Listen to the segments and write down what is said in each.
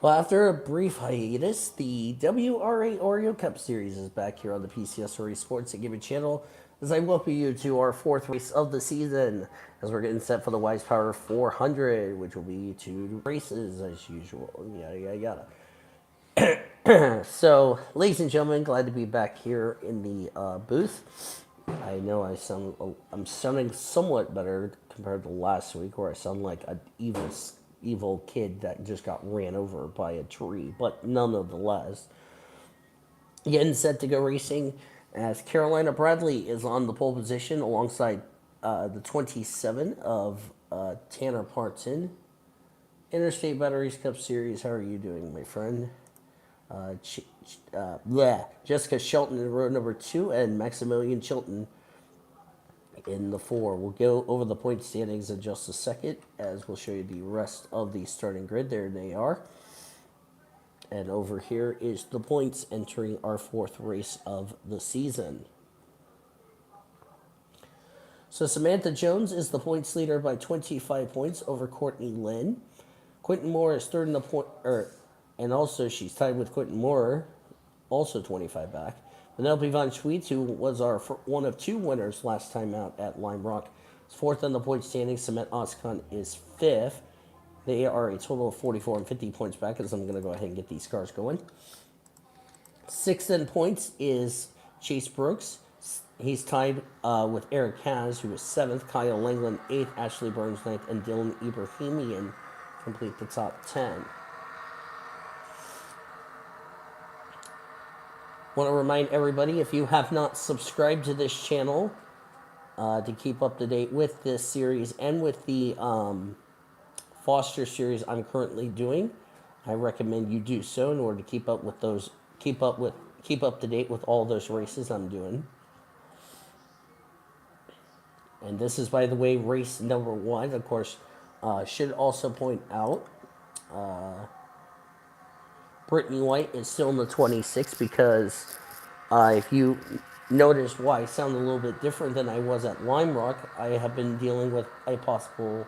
Well, after a brief hiatus, the WRA Oreo Cup Series is back here on the PCS Sports and Gaming channel as I welcome you to our fourth race of the season as we're getting set for the Wise Power 400, which will be two races as usual. Yada, yada, yada. So, ladies and gentlemen, glad to be back here in the booth. I know I'm sounding somewhat better compared to last week, where I sound like an evil kid that just got ran over by a tree. But nonetheless, getting set to go racing as Carolina Bradley is on the pole position alongside the 27 of Tanner Parton. Interstate Batteries Cup Series, how are you doing, my friend? Jessica Shelton in row number 2 and Maximilian Chilton in the 4. We'll go over the point standings in just a second as we'll show you the rest of the starting grid. There they are. And over here is the points entering our fourth race of the season. So Samantha Jones is the points leader by 25 points over Courtney Lynn. Quentin Moore is third in the point, and also she's tied with Quentin Moore, also 25 back. Penelope Von Schweetz, who was our one of 2 winners last time out at Lime Rock, is fourth on the point standings. Cement Oscon is fifth. They are a total of 44 and 50 points back, as I'm going to go ahead and get these cars going. Sixth in points is Chase Brooks. He's tied with Eric Kaz, who is seventh. Kyle Langland, eighth. Ashley Burns, ninth. And Dylan Ibrahimian complete the top 10. Want to remind everybody, if you have not subscribed to this channel to keep up to date with this series and with the Foster series I'm currently doing, I recommend you do so in order to keep up to date with all those races I'm doing. And this is, by the way, race number 1. Of course, should also point out Brittany White is still in the 26 because if you noticed why I sound a little bit different than I was at Lime Rock, I have been dealing with a possible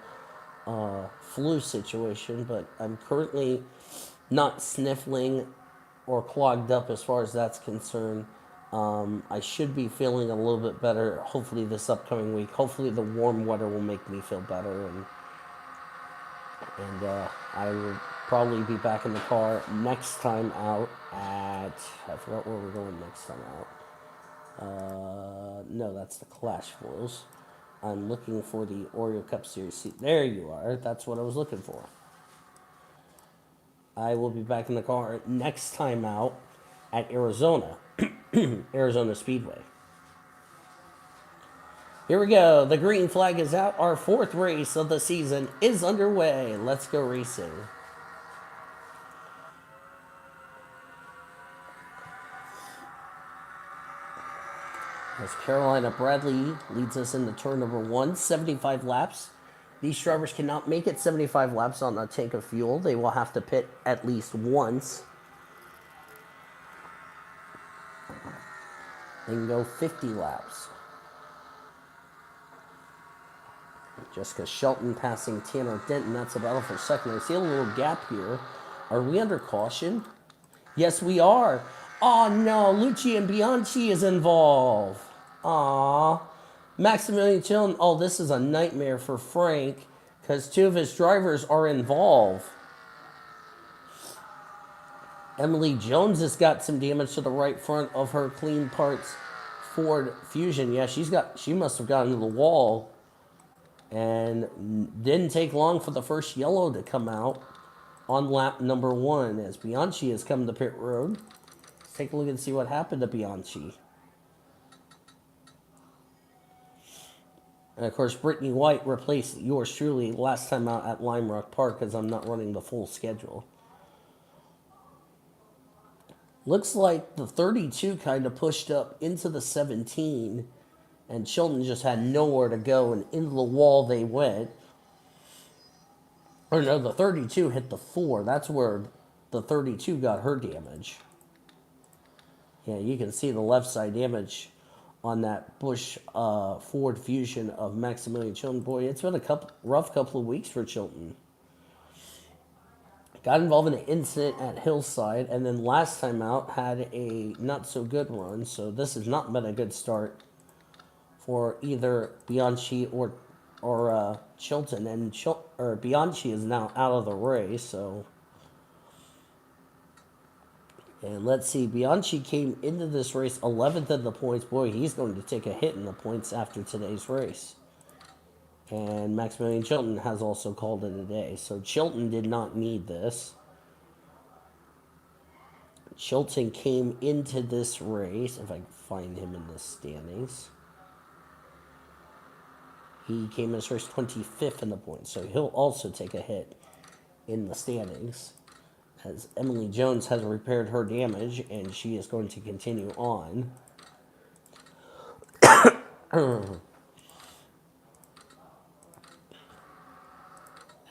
flu situation, but I'm currently not sniffling or clogged up as far as that's concerned. I should be feeling a little bit better, hopefully this upcoming week. Hopefully the warm weather will make me feel better, and I will probably be back in the car next time out at, I forgot where we're going next time out. No, that's the Clash Foils. I'm looking for the Oreo Cup Series. See, there you are. That's what I was looking for. I will be back in the car next time out at Arizona, Arizona Speedway. Here we go. The green flag is out. Our fourth race of the season is underway. Let's go racing. As Carolina Bradley leads us into turn number 1, 75 laps. These drivers cannot make it 75 laps on a tank of fuel. They will have to pit at least once. They can go 50 laps. Jessica Shelton passing Tanner Denton. That's a battle for second. I see a little gap here. Are we under caution? Yes, we are. Oh, no. Lucci and Bianchi is involved. Aw. Maximilian Chilton. Oh, this is a nightmare for Frank because 2 of his drivers are involved. Emily Jones has got some damage to the right front of her Clean Parts Ford Fusion. Yeah, she must have gotten to the wall. And didn't take long for the first yellow to come out on lap number 1 as Bianchi has come to pit road. Let's take a look and see what happened to Bianchi. And of course, Brittany White replaced yours truly last time out at Lime Rock Park because I'm not running the full schedule. Looks like the 32 kind of pushed up into the 17, and Chilton just had nowhere to go, and into the wall they went. Or no, the 32 hit the 4. That's where the 32 got her damage. Yeah, you can see the left side damage on that Busch Ford Fusion of Maximilian Chilton. Boy, it's been a rough couple of weeks for Chilton. got involved in an incident at Hillside, and then last time out had a not so good run. So this has not been a good start for either Bianchi or Chilton, and Bianchi is now out of the race. So, and let's see, Bianchi came into this race 11th in the points. Boy, he's going to take a hit in the points after today's race. And Maximilian Chilton has also called it a day. So Chilton did not need this. Chilton came into this race, if I can find him in the standings. He came in this race 25th in the points, so he'll also take a hit in the standings, as Emily Jones has repaired her damage, and she is going to continue on.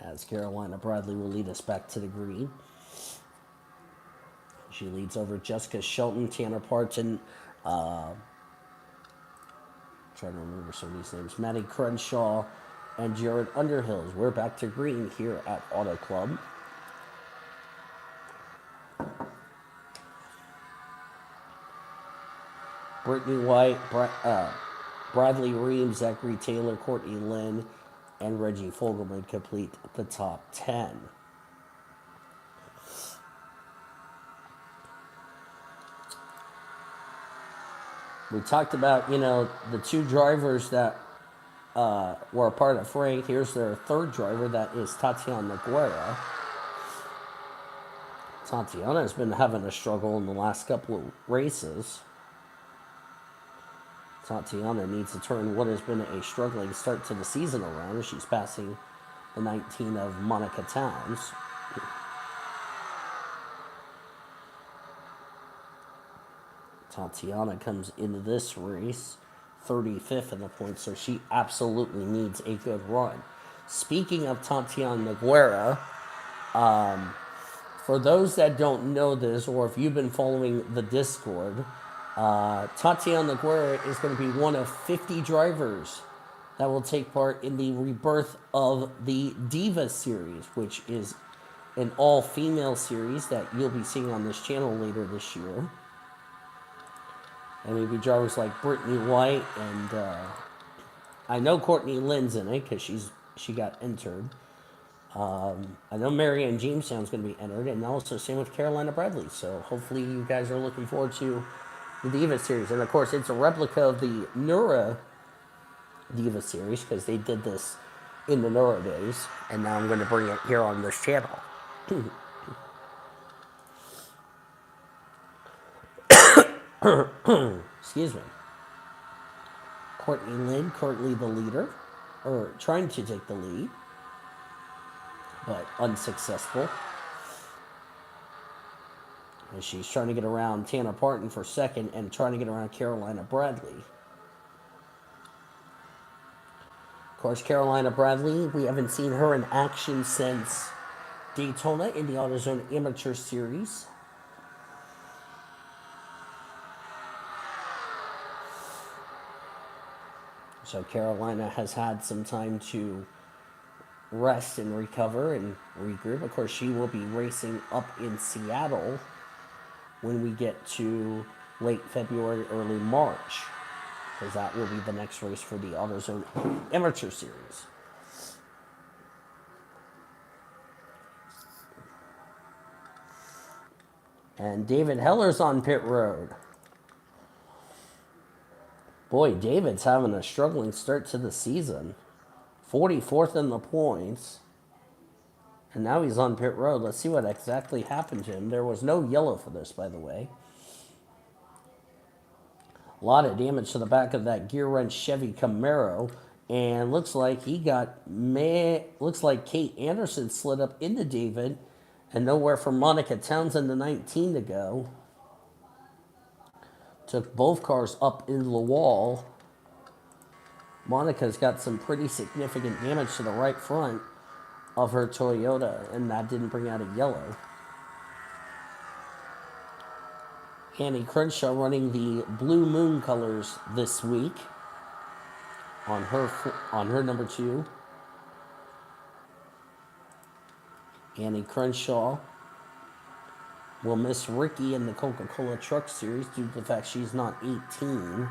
As Carolina Bradley will lead us back to the green. She leads over Jessica Shelton, Tanner Parton, trying to remember some of these names, Maddie Crenshaw, and Jared Underhills. We're back to green here at Auto Club. Brittany White, Bradley Ream, Zachary Taylor, Courtney Lynn, and Reggie Fogelman complete the top 10. We talked about, the two drivers that were a part of Frank. Here's their third driver, that is Tatiana Guerra. Tatiana has been having a struggle in the last couple of races. Tatiana needs to turn what has been a struggling start to the season around. She's passing the 19 of Monica Towns. Tatiana comes into this race 35th in the points, so she absolutely needs a good run. Speaking of Tatiana Guerra, for those that don't know this, or if you've been following the Discord, Tatiana Guerra is going to be one of 50 drivers that will take part in the rebirth of the Diva Series, which is an all-female series that you'll be seeing on this channel later this year. And maybe drivers like Brittany White, and I know Courtney Lynn's in it because she got entered. I know Marianne Jamestown's going to be entered, and also same with Carolina Bradley. So hopefully you guys are looking forward to the Diva Series. And of course, it's a replica of the Nura Diva Series because they did this in the Nura days, and now I'm going to bring it here on this channel. Excuse me. Courtney Lynn, currently the leader, or trying to take the lead, but unsuccessful. And she's trying to get around Tanner Parton for second and trying to get around Carolina Bradley. Of course, Carolina Bradley, we haven't seen her in action since Daytona in the AutoZone Amateur Series. So Carolina has had some time to rest and recover and regroup. Of course, she will be racing up in Seattle when we get to late February, early March, because that will be the next race for the AutoZone Amateur Series. And David Heller's on pit road. Boy, David's having a struggling start to the season. 44th in the points. And now he's on pit road. Let's see what exactly happened to him. There was no yellow for this, by the way. A lot of damage to the back of that gear wrench Chevy Camaro. And looks like looks like Kate Anderson slid up into David. And nowhere for Monica Townsend, the 19, to go. Took both cars up into the wall. Monica's got some pretty significant damage to the right front of her Toyota, and that didn't bring out a yellow. Annie Crenshaw running the Blue Moon colors this week on her number 2. Annie Crenshaw will miss Ricky in the Coca-Cola Truck Series due to the fact she's not 18.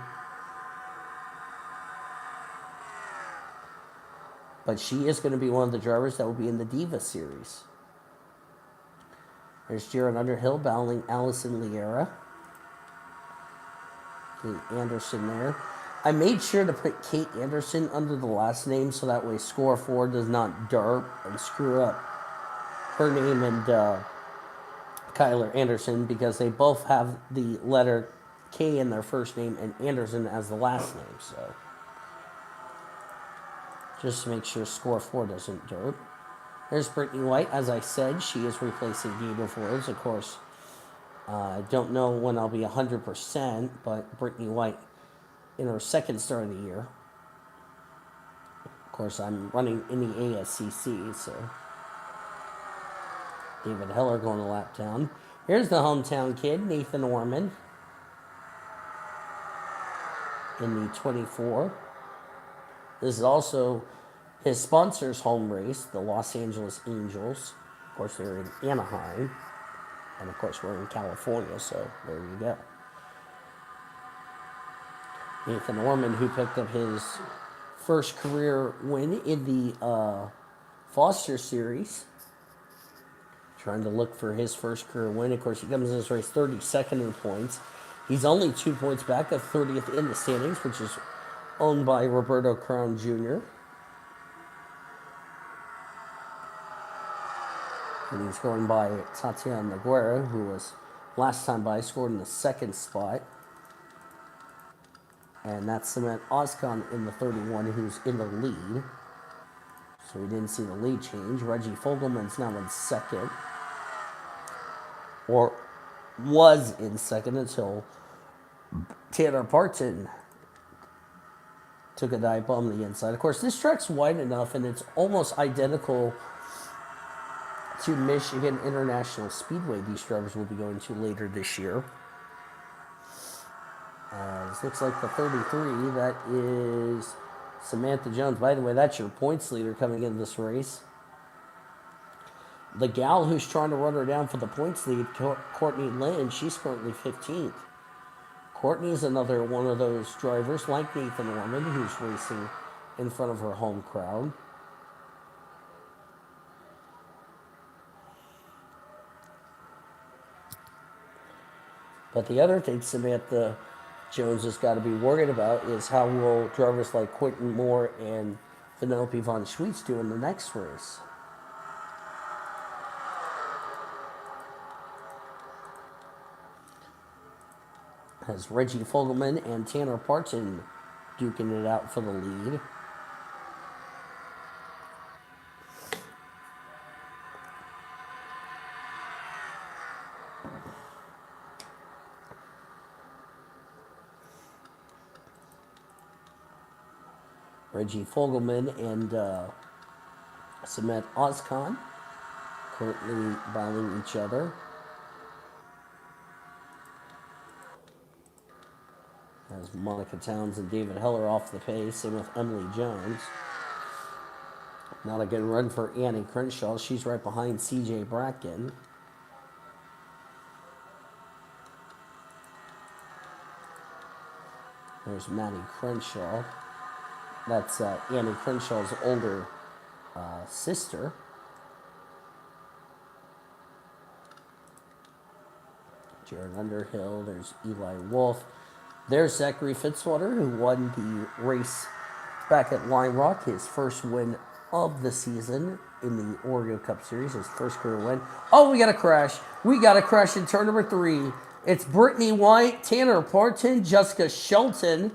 But she is going to be one of the drivers that will be in the Diva Series. There's Jared Underhill battling Allison Liera. Kate Anderson there. I made sure to put Kate Anderson under the last name so that way Score 4 does not derp and screw up her name and Kyler Anderson, because they both have the letter K in their first name and Anderson as the last name. So just to make sure Score 4 doesn't derp. There's Brittany White. As I said, she is replacing Gabriel Flores. Of course, I don't know when I'll be 100%, but Brittany White in her second start of the year. Of course, I'm running in the ASCC, so David Heller going a lap down. Here's the hometown kid, Nathan Orman, in the 24. This is also his sponsor's home race, the Los Angeles Angels. Of course, they're in Anaheim. And, of course, we're in California, so there you go. Nathan Orman, who picked up his first career win in the Foster Series. Trying to look for his first career win. Of course, he comes in this race 32nd in points. He's only 2 points back of 30th in the standings, which is owned by Roberto Crown Jr. And he's going by Tatiana Guerra, who was last time by, scored in the second spot. And that's Cement Oscon in the 31, who's in the lead. So we didn't see the lead change. Reggie Fogelman's now in second. Or was in second until Tanner Parton took a dive bomb the inside. Of course, this track's wide enough, and it's almost identical to Michigan International Speedway these drivers will be going to later this year. This looks like the 33. That is Samantha Jones. By the way, that's your points leader coming into this race. The gal who's trying to run her down for the points lead, Courtney Lynn, she's currently 15th. Courtney is another one of those drivers like Nathan Orman who's racing in front of her home crowd. But the other thing Samantha Jones has got to be worried about is how will drivers like Quentin Moore and Vanellope von Schweetz do in the next race. Has Reggie Fogelman and Tanner Parton duking it out for the lead. Reggie Fogelman and Cement Oscon currently battling each other. As Monica Towns and David Heller off the pace, same with Emily Jones. Not a good run for Annie Crenshaw. She's right behind CJ Bracken. There's Maddie Crenshaw. That's Annie Crenshaw's older sister. Jared Underhill. There's Eli Wolf. There's Zachary Fitzwater, who won the race back at Lime Rock, his first win of the season in the Oreo Cup Series, his first career win. Oh, we got a crash. We got a crash in turn number 3. It's Brittany White, Tanner Parton, Jessica Shelton.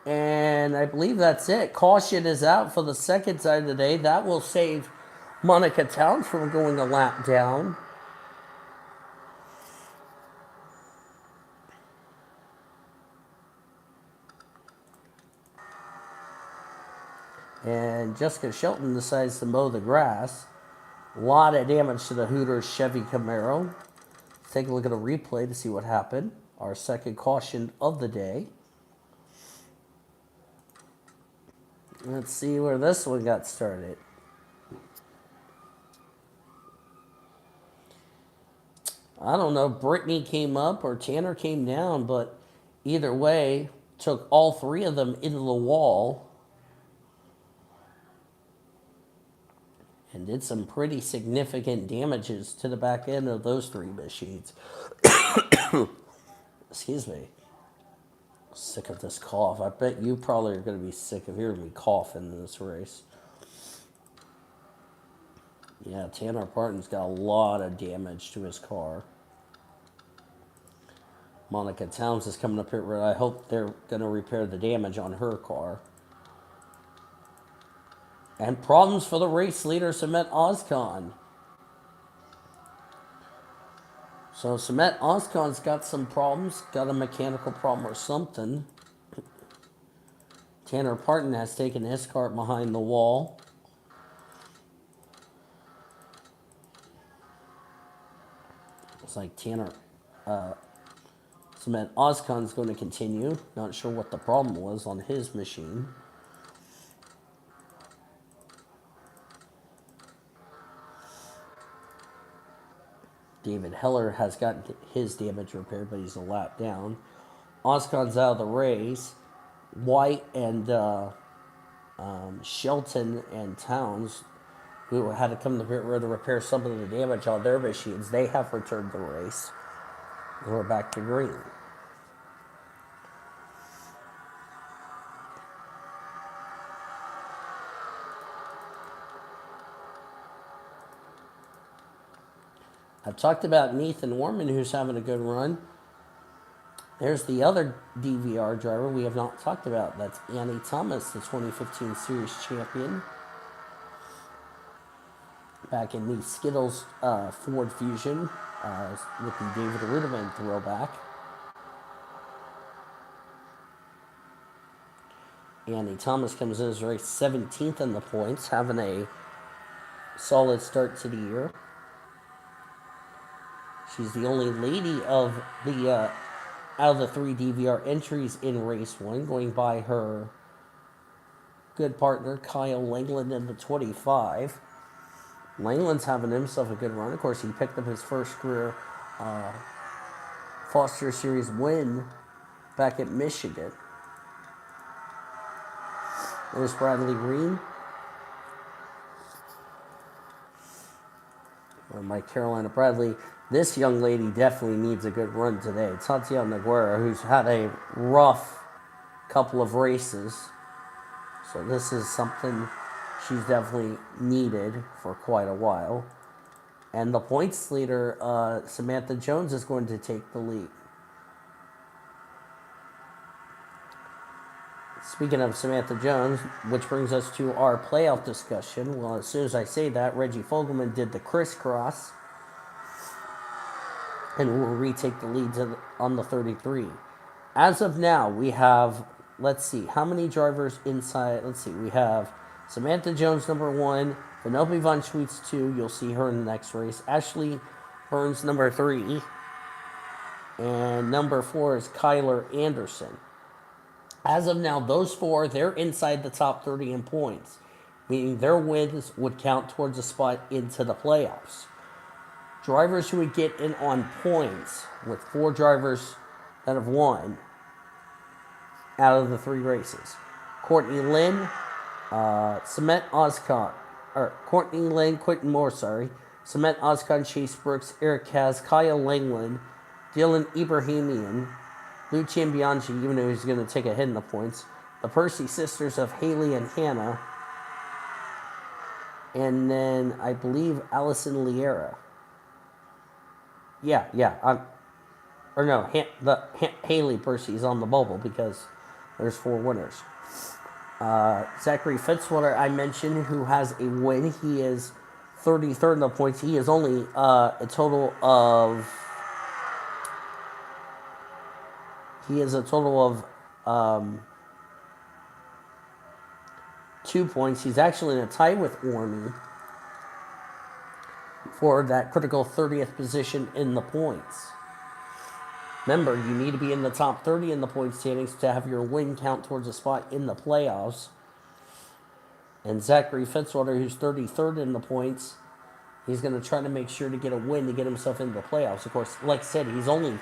And I believe that's it. Caution is out for the second time of the day. That will save Monica Towns from going a lap down. And Jessica Shelton decides to mow the grass. A lot of damage to the Hooters Chevy Camaro. Let's take a look at a replay to see what happened. Our second caution of the day. Let's see where this one got started. I don't know, Brittany came up or Tanner came down, but either way, took all three of them into the wall and did some pretty significant damages to the back end of those three machines. Excuse me. Sick of this cough. I bet you probably are going to be sick of hearing me cough in this race. Yeah, Tanner Parton's got a lot of damage to his car. Monica Towns is coming up here. I hope they're going to repair the damage on her car. And problems for the race leader, Samet Ozkan. So Samet Ozkan's got some problems. Got a mechanical problem or something. Tanner Parton has taken his car behind the wall. It's like Tanner... Samet Ozkan's going to continue. Not sure what the problem was on his machine. David Heller has gotten his damage repaired, but he's a lap down. Ozkan's out of the race. White and Shelton and Towns, who had to come to pit road to repair some of the damage on their machines, they have returned the race. We're back to green. I've talked about Nathan Orman, who's having a good run. There's the other DVR driver we have not talked about. That's Annie Thomas, the 2015 Series champion. Back in the Skittles Ford Fusion with the David Rudiman throwback. Annie Thomas comes in as race 17th in the points, having a solid start to the year. She's the only lady of the out of the three DVR entries in race one, going by her good partner Kyle Langland in the 25. Langland's having himself a good run. Of course, he picked up his first career Foster Series win back at Michigan. There's Bradley Green. Or Mike Carolina Bradley. This young lady definitely needs a good run today. Tatiana Guerra, who's had a rough couple of races. So this is something she's definitely needed for quite a while. And the points leader, Samantha Jones, is going to take the lead. Speaking of Samantha Jones, which brings us to our playoff discussion. Well, as soon as I say that, Reggie Fogelman did the crisscross and will retake the leads on the 33. As of now, we have, let's see, how many drivers inside? Let's see, we have Samantha Jones, number 1, Vanellope Von Schweetz, 2. You'll see her in the next race. Ashley Burns, number 3. And number 4 is Kyler Anderson. As of now, those 4, they're inside the top 30 in points, meaning their wins would count towards a spot into the playoffs. Drivers who would get in on points with 4 drivers that have won out of the 3 races. Courtney Lynn, Samet Ozkan, Courtney Lynn, Quentin Moore, Samet Ozkan, Chase Brooks, Eric Kaz, Kyle Langland, Dylan Ibrahimian, Lucian Bianchi, even though he's going to take a hit in the points, the Percy sisters of Haley and Hannah, and then I believe Allison Liera. Haley Percy is on the bubble because there's 4 winners. Zachary Fitzwater, I mentioned, who has a win. He is 33rd in the points. He is only a total of 2 points. He's actually in a tie with Ormy for that critical 30th position in the points. Remember, you need to be in the top 30 in the point standings to have your win count towards a spot in the playoffs. And Zachary Fitzwater, who's 33rd in the points, He's going to try to make sure to get a win to get himself into the playoffs. Of course, like I said, he's only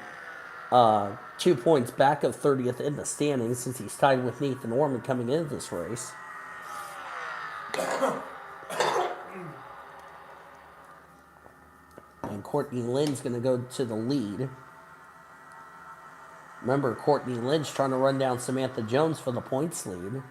2 points back of 30th in the standings since he's tied with Nathan Orman coming into this race. And Courtney Lynn's going to go to the lead. Remember, Courtney Lynn's trying to run down Samantha Jones for the points lead.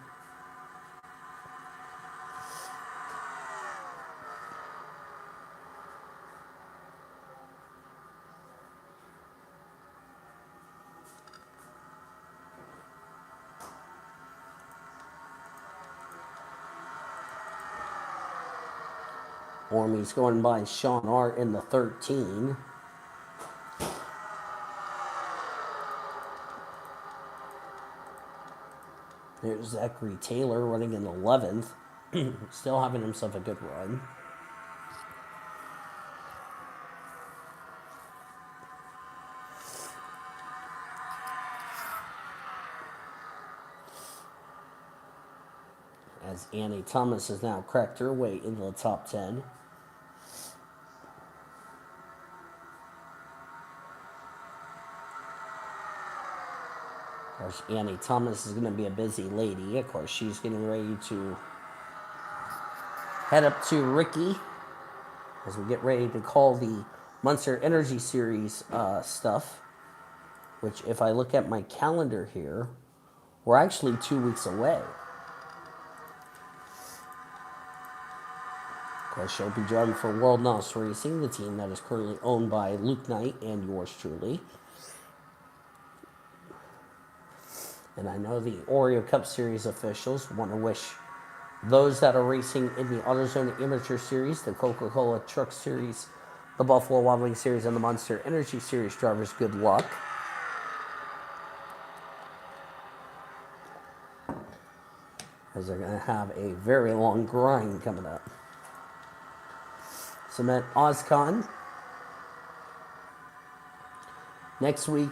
Ormy's going by Sean Art in the 13. There's Zachary Taylor running in 11th. Still having himself a good run. As Annie Thomas has now cracked her way into the top 10. Of course, Annie Thomas is going to be a busy lady. Of course, she's getting ready to head up to Ricky as we get ready to call the Monster Energy Series stuff. Which, if I look at my calendar here, we're actually 2 weeks away. Of course, she'll be driving for World Nos Racing, the team that is currently owned by Luke Knight and yours truly. And I know the Oreo Cup Series officials want to wish those that are racing in the AutoZone Amateur Series, the Coca-Cola Truck Series, the Buffalo Wild Wings Series, and the Monster Energy Series drivers good luck. As they're going to have a very long grind coming up. Cement Ozcon. Next week,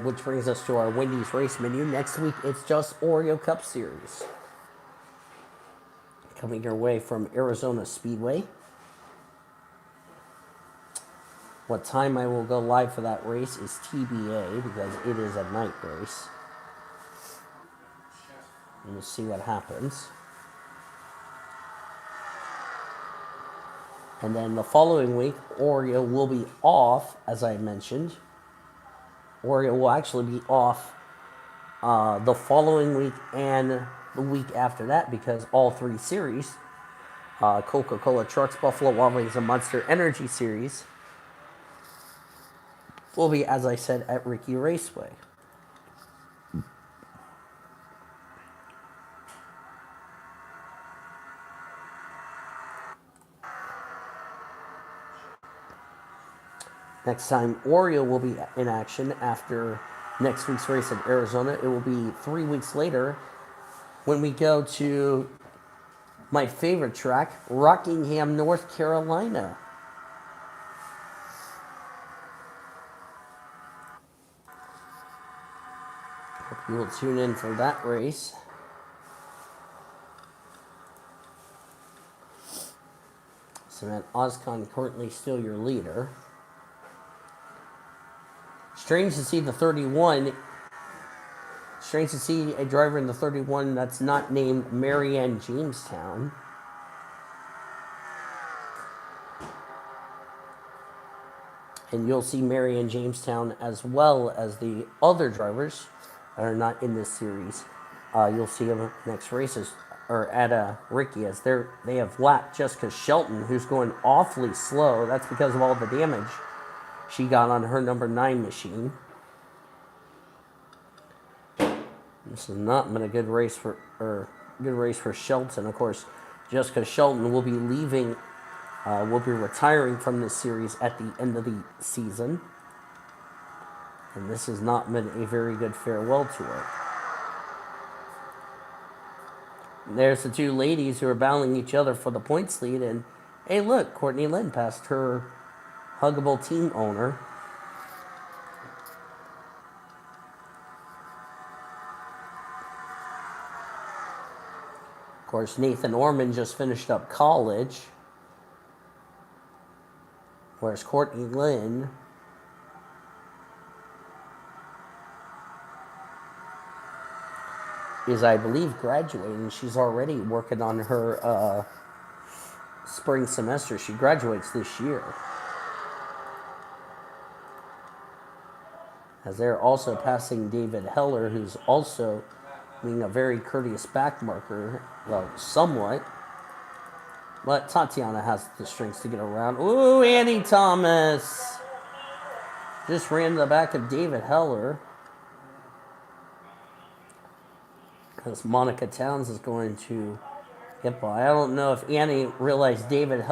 which brings us to our Wendy's race menu. Next week, it's just Oreo Cup Series. Coming your way from Arizona Speedway. What time I will go live for that race is TBA because it is a night race. And we'll see what happens. And then the following week, Oreo will be off, as I mentioned. Oreo will actually be off the following week and the week after that because all three series, Coca-Cola Trucks, Buffalo Wild Wings, and Monster Energy Series, will be, as I said, at Ricky Raceway. Next time Oreo will be in action after next week's race in Arizona, it will be 3 weeks later when we go to my favorite track, Rockingham, North Carolina. Hope you will tune in for that race. Cement Ozcon currently still your leader. Strange to see the 31. Strange to see a driver in the 31 that's not named Marianne Jamestown. And you'll see Marianne Jamestown as well as the other drivers that are not in this series. You'll see them next races or at Ricky as they have lapped Jessica Shelton, who's going awfully slow. That's because of all the damage she got on her number 9 machine. This has not been a good race for Shelton. Of course, Jessica Shelton will be leaving, will be retiring from this series at the end of the season. And this has not been a very good farewell to her. And there's the two ladies who are battling each other for the points lead. And hey, look, Courtney Lynn passed her huggable team owner. Of course, Nathan Orman just finished up college. course, Courtney Lynn is, I believe, graduating. She's already working on her spring semester. She graduates this year. As they're also passing David Heller, who's also being a very courteous back marker. Well, somewhat. But Tatiana has the strength to get around. Ooh, Annie Thomas just ran the back of David Heller. Because Monica Towns is going to get by. I don't know if Annie realized didn't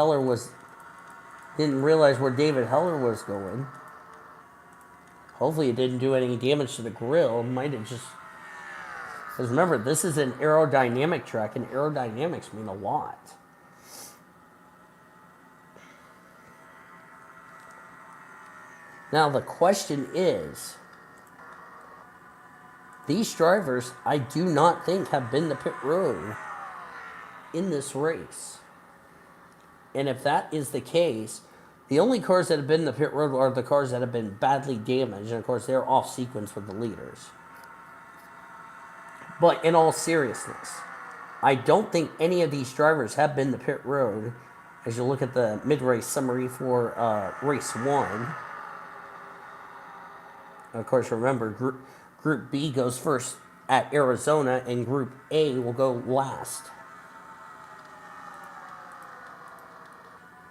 realize where David Heller was going. Hopefully it didn't do any damage to the grill. It might have just... Because remember, this is an aerodynamic track, and aerodynamics mean a lot. Now the question is, these drivers, I do not think, have been to pit road in this race. And if that is the case, the only cars that have been to pit road are the cars that have been badly damaged. And of course, they're off sequence with the leaders. But in all seriousness, I don't think any of these drivers have been to pit road. As you look at the mid-race summary for race 1. And of course, remember, Group B goes first at Arizona, and Group A will go last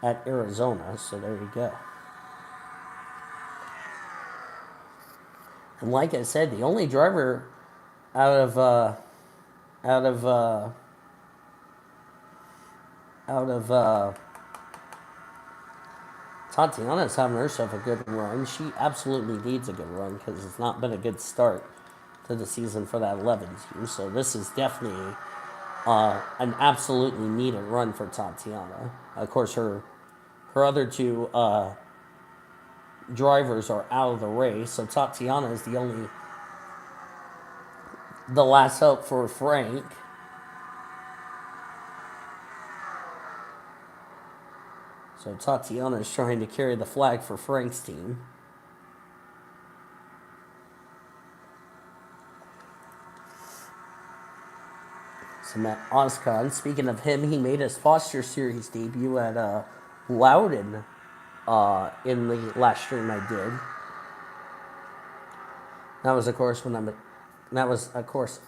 at Arizona. So there you go. And like I said, the only driver out of Tatiana's having herself a good run. She absolutely needs a good run because it's not been a good start to the season for that 11 team. So this is definitely an absolutely needed run for Tatiana. Of course, her other two drivers are out of the race, so Tatiana is the last hope for Frank. So Tatiana is trying to carry the flag for Frank's team. So Matt Oscon, speaking of him, he made his Foster Series debut at Loudon in the last stream I did. That was, of course,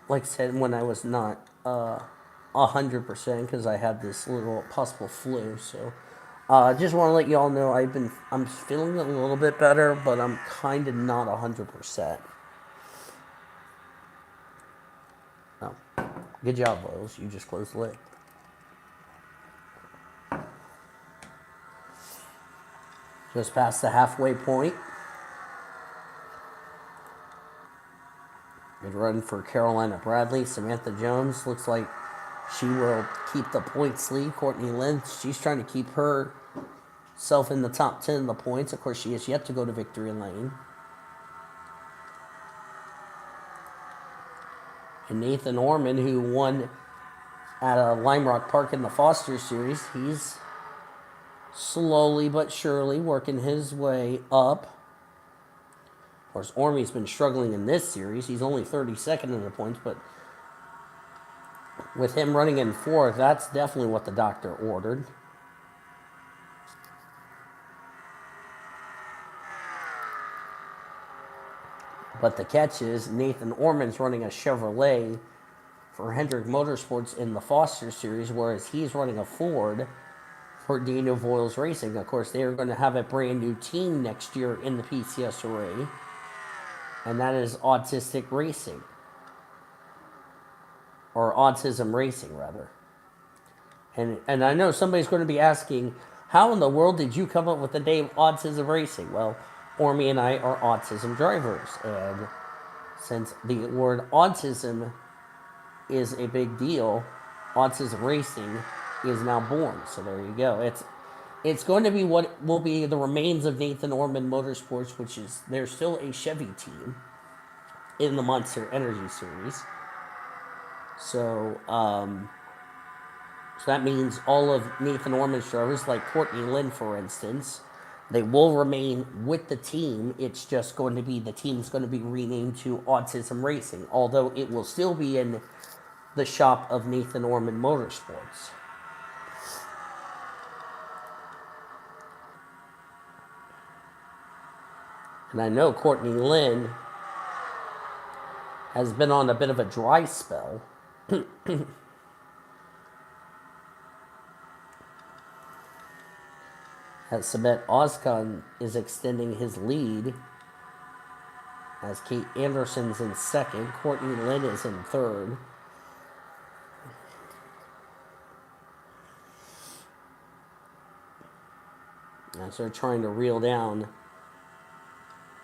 like I said, when I was not 100% because I had this little possible flu. So just want to let you all know I'm feeling a little bit better, but I'm kind of not 100%. Oh, good job, Loyals. You just closed the lid. Just past the halfway point. Good run for Carolina Bradley. Samantha Jones looks like she will keep the points lead. Courtney Lynn, she's trying to keep herself in the top 10 of the points. Of course, she has yet to go to victory lane. And Nathan Orman, who won at Lime Rock Park in the Foster Series, he's slowly but surely working his way up. Of course, Ormy's been struggling in this series. He's only 32nd in the points, but with him running in 4th, that's definitely what the doctor ordered. But the catch is Nathan Orman's running a Chevrolet for Hendrick Motorsports in the Foster Series, whereas he's running a Ford for Daniel Voiles Racing. Of course, they are going to have a brand new team next year in the PCSRA, and that is Autistic Racing. Or Autism Racing, rather. And I know somebody's going to be asking, how in the world did you come up with the name Autism Racing? Well, Ormy and I are autism drivers, and since the word autism is a big deal, Autism Racing is now born. So there you go. It's going to be what will be the remains of Nathan Orman Motorsports, which is, there's still a Chevy team in the Monster Energy Series. So, so that means all of Nathan Orman's drivers, like Courtney Lynn, for instance, They will remain with the team. It's just going to be the team's going to be renamed to Autism Racing, although it will still be in the shop of Nathan Orman Motorsports. And I know Courtney Lynn has been on a bit of a dry spell. As Sabet Ozkan is extending his lead, as Kate Anderson's in second, Courtney Lynn is in third. As they're trying to reel down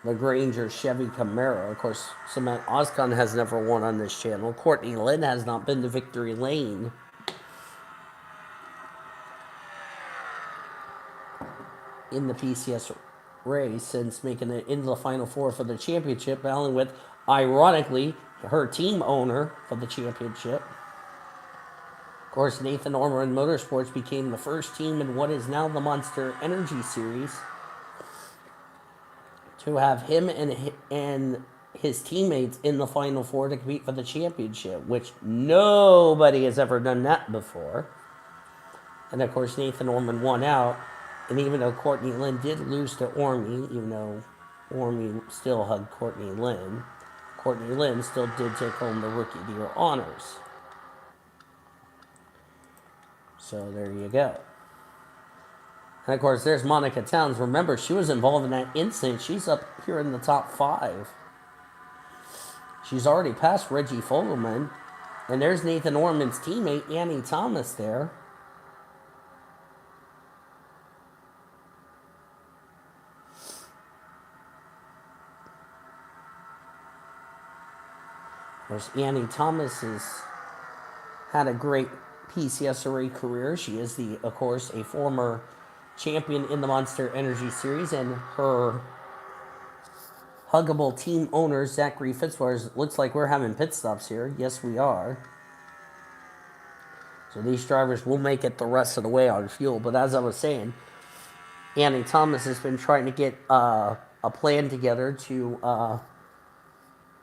the Granger Chevy Camaro. Of course, Sabet Ozkan has never won on this channel. Courtney Lynn has not been to victory lane in the PCS race since making it into the Final Four for the championship, battling with, ironically, her team owner for the championship. Of course, Nathan Orman Motorsports became the first team in what is now the Monster Energy Series to have him and his teammates in the Final Four to compete for the championship, which nobody has ever done that before. And of course, Nathan Orman won out. And even though Courtney Lynn did lose to Ormy, even though Ormy still hugged Courtney Lynn, Courtney Lynn still did take home the Rookie of the Year honors. So there you go. And of course, there's Monica Towns. Remember, she was involved in that incident. She's up here in the top 5. She's already passed Reggie Fogelman. And there's Nathan Orman's teammate, Annie Thomas, there. Of course, Annie Thomas has had a great PCSRA career. She is, of course, a former champion in the Monster Energy Series, and her huggable team owner, Zachary Fitzwater, looks like we're having pit stops here. Yes, we are. So these drivers will make it the rest of the way on fuel. But as I was saying, Annie Thomas has been trying to get a plan together to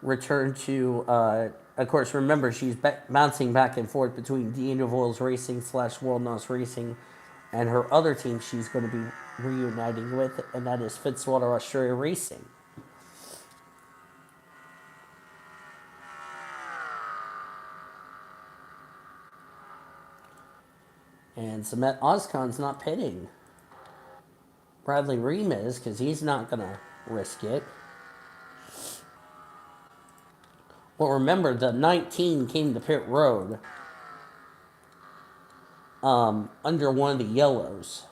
return to, of course, remember, she's bouncing back and forth between Daniel Voiles Racing / World NOS Racing and her other team she's going to be reuniting with, and that is Fitzwater Australia Racing. And Sabet Ozkan's not pitting. Bradley Ream is, because he's not going to risk it. Well, remember, the 19 came to pit road under one of the yellows.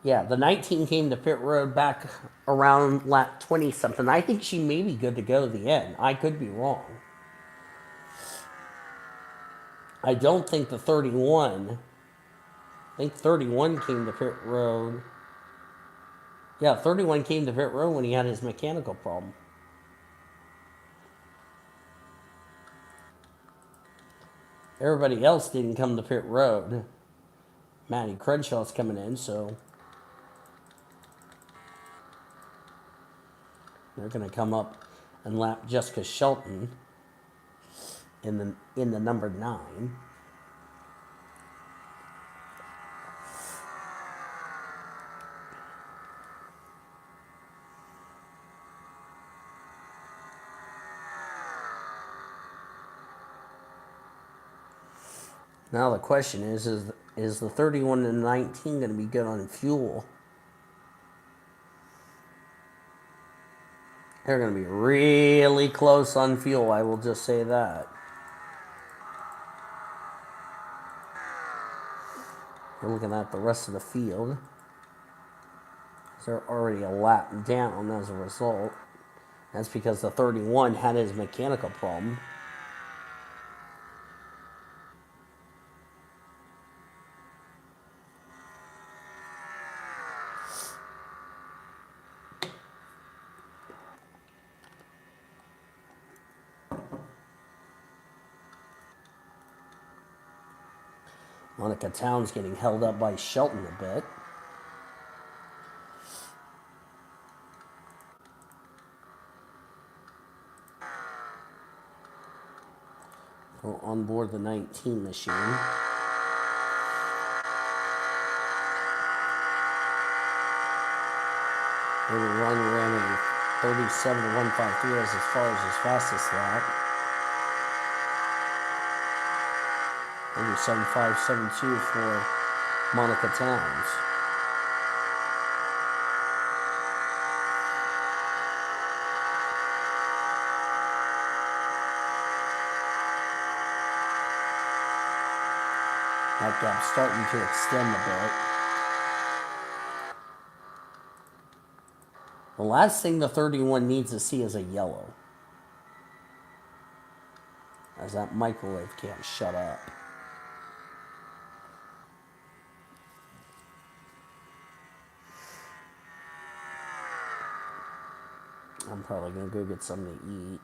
Yeah, the 19 came to pit road back around lap 20-something. I think she may be good to go to the end. I could be wrong. I don't think the 31... I think 31 came to pit road. Yeah, 31 came to pit road when he had his mechanical problem. Everybody else didn't come to pit road. Matty Crenshaw's coming in, so they're going to come up and lap Jessica Shelton in the number 9. Now the question is the 31 and 19 going to be good on fuel? They're going to be really close on fuel, I will just say that. We're looking at the rest of the field. They're already a lap down as a result. That's because the 31 had his mechanical problem. Monica Town's getting held up by Shelton a bit. Go on board the 19 machine. Every run ran a 37.153 as far as his fastest lap. 37.572 for Monica Towns. That gap's starting to extend a bit. The last thing the 31 needs to see is a yellow, as that microwave can't shut up. I'm probably going to go get something to eat.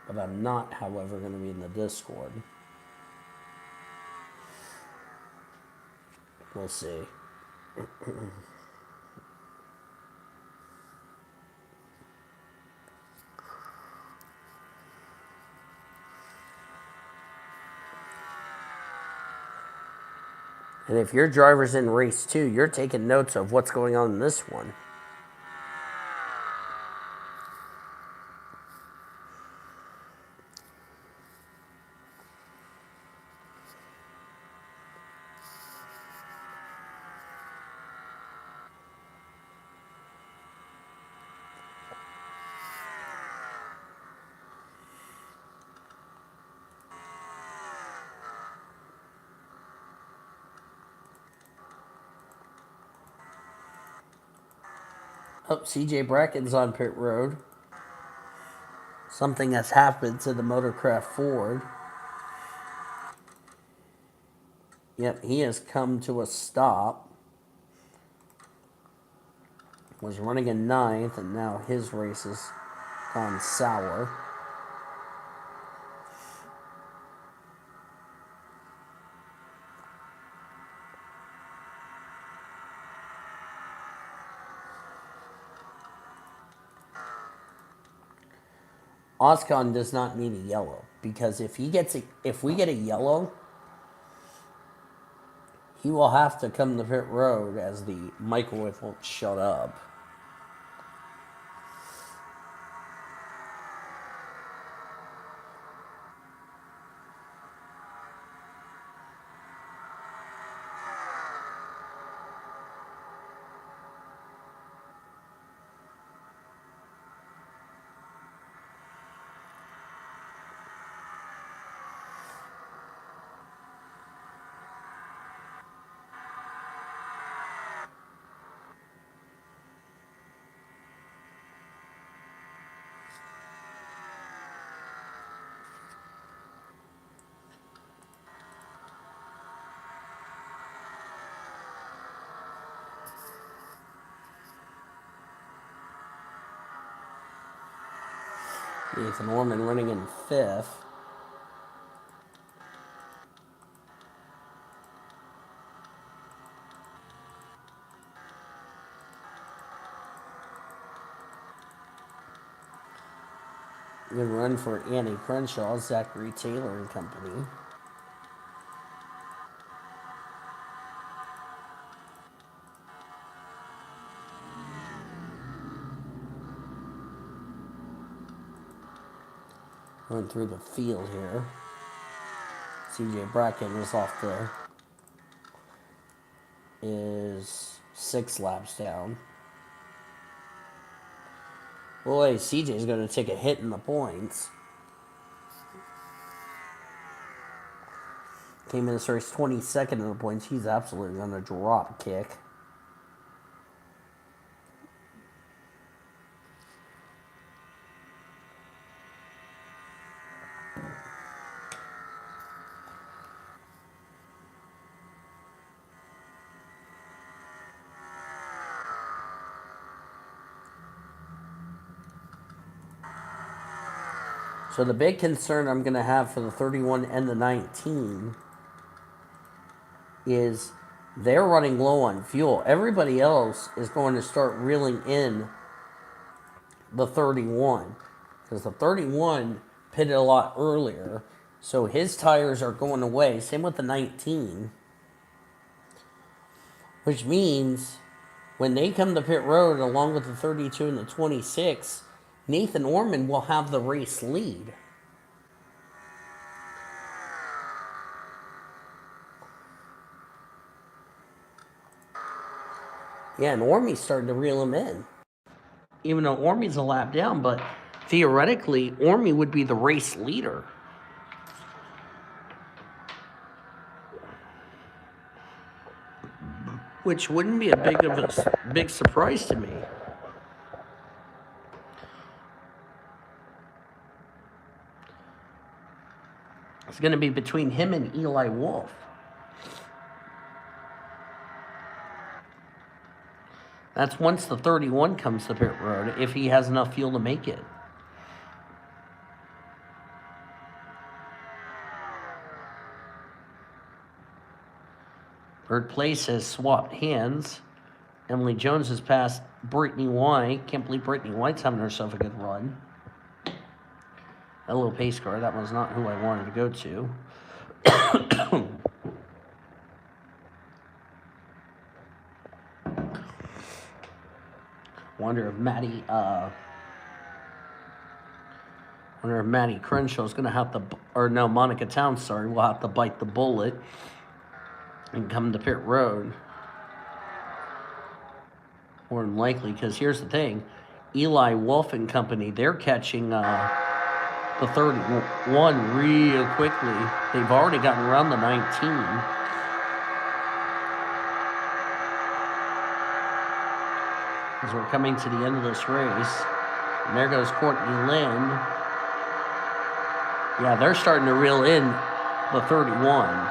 But I'm not, however, going to be in the Discord. We'll see. And if your driver's in race 2, you're taking notes of what's going on in this one. Oh, CJ Bracken's on pit road. Something has happened to the Motorcraft Ford. Yep, he has come to a stop. Was running in 9th, and now his race has gone sour. Oscon does not need a yellow, because if we get a yellow, he will have to come to pit road as the microwave won't shut up. Nathan Orman running in 5th. Good run for Annie Crenshaw, Zachary Taylor and company. Going through the field here. CJ Bracken is off there. Is 6 laps down. Boy, CJ's going to take a hit in the points. Came in this race 22nd in the points. He's absolutely going to drop kick. So the big concern I'm going to have for the 31 and the 19 is they're running low on fuel. Everybody else is going to start reeling in the 31 because the 31 pitted a lot earlier. So his tires are going away. Same with the 19. Which means when they come to pit road along with the 32 and the 26, Nathan Orman will have the race lead. Yeah, and Ormy's starting to reel him in. Even though Ormy's a lap down, but theoretically, Ormy would be the race leader. Which wouldn't be a big surprise to me. It's going to be between him and Eli Wolf. That's once the 31 comes to pit road, if he has enough fuel to make it. Third place has swapped hands. Emily Jones has passed Brittany White. Can't believe Brittany White's having herself a good run. That little pace car, that was not who I wanted to go to. Wonder if Maddie Crenshaw's going to have to, or no, Monica Towns, sorry, will have to bite the bullet and come to pit road. More than likely, because here's the thing. Eli Wolf and company, they're catching the 31 real quickly. They've already gotten around the 19. As we're coming to the end of this race. And there goes Courtney Lynn. Yeah, they're starting to reel in the 31.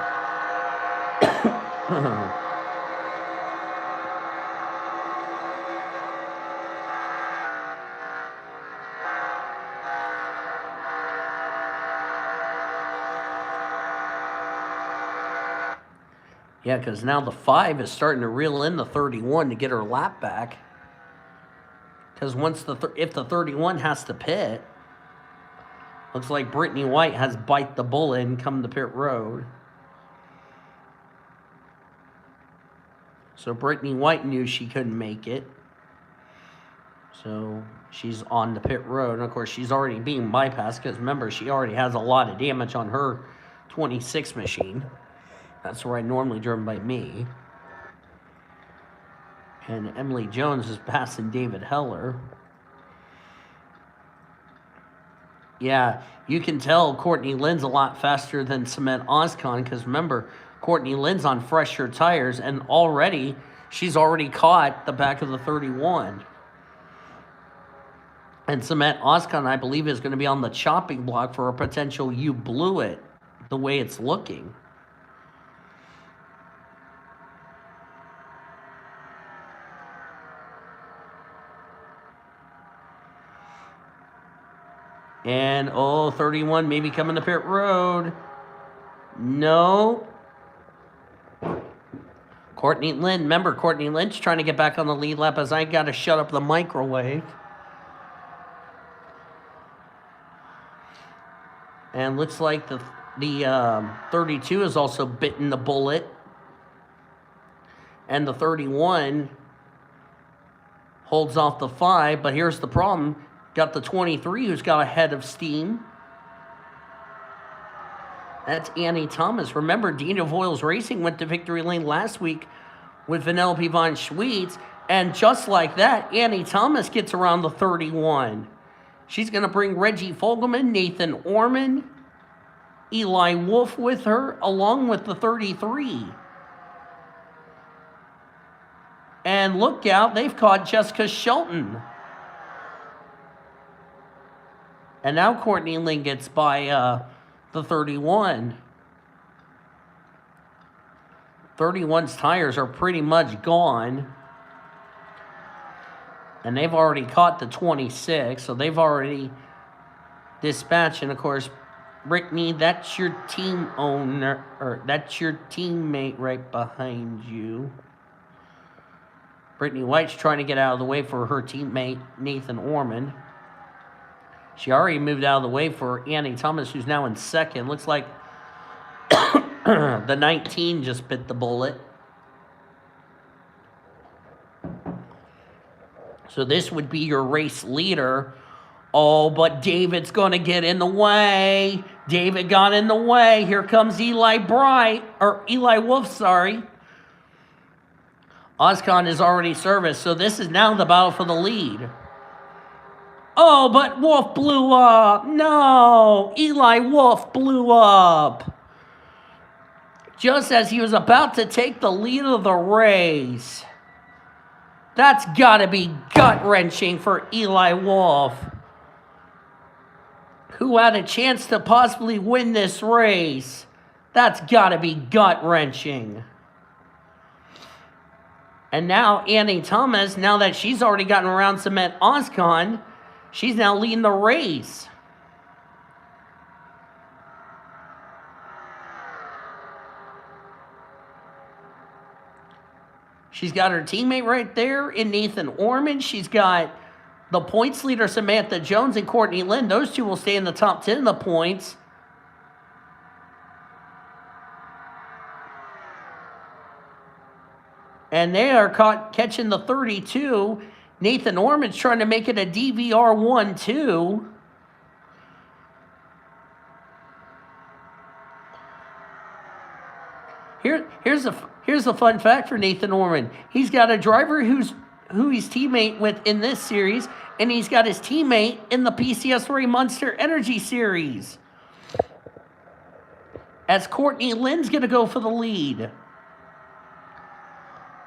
Yeah, because now the 5 is starting to reel in the 31 to get her lap back. Because once if the 31 has to pit, looks like Brittany White has bite the bullet and come to pit road. So Brittany White knew she couldn't make it. So she's on the pit road. And of course, she's already being bypassed because remember, she already has a lot of damage on her 26 machine. That's where I normally driven by me. And Emily Jones is passing David Heller. Yeah, you can tell Courtney Lynn's a lot faster than Cement Oscon because remember, Courtney Lynn's on fresher tires and already she's already caught the back of the 31. And Cement Oscon, I believe, is going to be on the chopping block for a potential you blew it the way it's looking. And, 31 maybe coming to pit road. No. Courtney Lynn. Remember, Courtney Lynn's trying to get back on the lead lap as I got to shut up the microwave. And looks like the 32 is also bitten the bullet. And the 31 holds off the 5. But here's the problem. Got the 23 who's got a head of steam. That's Annie Thomas. Remember, Dina Voiles Racing went to victory lane last week with Vanellope von Schweetz. And just like that, Annie Thomas gets around the 31. She's going to bring Reggie Fogelman, Nathan Orman, Eli Wolf with her, along with the 33. And look out, they've caught Jessica Shelton. And now Courtney Lynn gets by the 31. 31's tires are pretty much gone. And they've already caught the 26, so they've already Dispatch, and of course, Brittany, that's your team owner, or that's your teammate right behind you. Brittany White's trying to get out of the way for her teammate, Nathan Ormond. She already moved out of the way for Annie Thomas, who's now in second. Looks like the 19 just bit the bullet. So this would be your race leader. Oh, but David's going to get in the way. David got in the way. Here comes Eli Wolf, sorry. Oscon is already serviced, so this is now the battle for the lead. Oh, but Wolf blew up. No, Eli Wolf blew up. Just as he was about to take the lead of the race. That's got to be gut-wrenching for Eli Wolf, who had a chance to possibly win this race. That's got to be gut-wrenching. And now Annie Thomas, now that she's already gotten around Cement Oscon, she's now leading the race. She's got her teammate right there in Nathan Ormond. She's got the points leader, Samantha Jones, and Courtney Lynn. Those two will stay in the top 10 of the points. And they are catching the 32. Nathan Ormond's trying to make it a DVR 1-2. Here's a fun fact for Nathan Ormond. He's got a driver who he's teammate with in this series, and he's got his teammate in the PCS Monster Energy Series. As Courtney Lynn's going to go for the lead.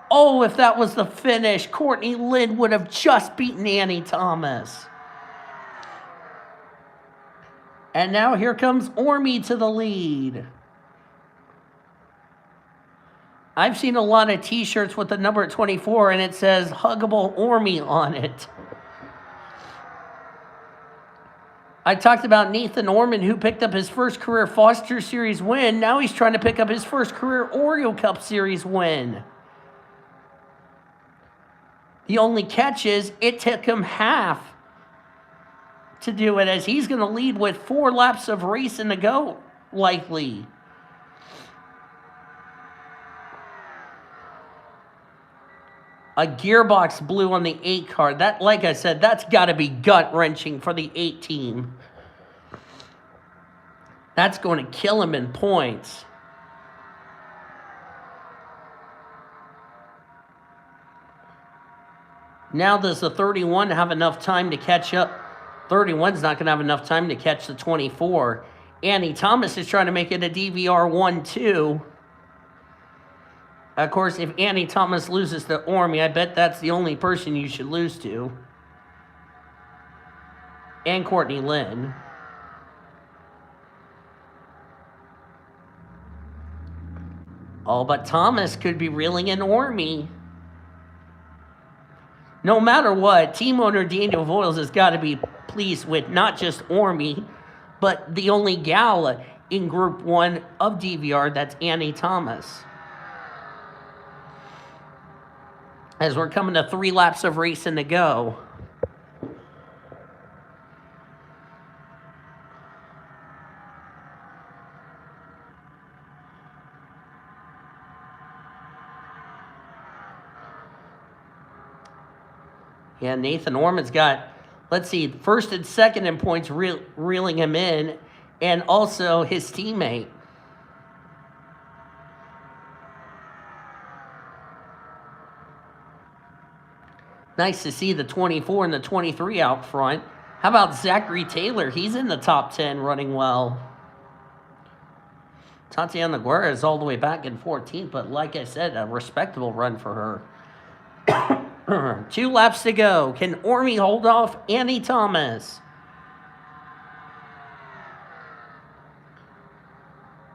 Oh, if that was the finish, Courtney Lynn would have just beaten Annie Thomas. And now here comes Ormy to the lead. I've seen a lot of t-shirts with the number 24 and it says Huggable Ormy on it. I talked about Nathan Ormond, who picked up his first career Foster Series win. Now he's trying to pick up his first career Oreo Cup Series win. The only catch is it took him half to do it, as he's going to lead with 4 laps of racing to go, likely. A gearbox blew on the 8 car. That, like I said, that's got to be gut-wrenching for the 8 team. That's going to kill him in points. Now does the 31 have enough time to catch up? 31's not going to have enough time to catch the 24. Annie Thomas is trying to make it a DVR 1-2. Of course, if Annie Thomas loses to Ormy, I bet that's the only person you should lose to. And Courtney Lynn. Oh, but Thomas could be reeling in Ormy. No matter what, team owner Daniel Voiles has got to be pleased with not just Ormy, but the only gal in Group 1 of DVR, that's Annie Thomas. As we're coming to 3 laps of racing to go. Yeah, Nathan Ormond's got, let's see, first and second in points, reeling him in, and also his teammate. Nice to see the 24 and the 23 out front. How about Zachary Taylor? He's in the top 10 running well. Tatiana Guerra is all the way back in 14th, but like I said, a respectable run for her. 2 laps to go. Can Ormy hold off Annie Thomas?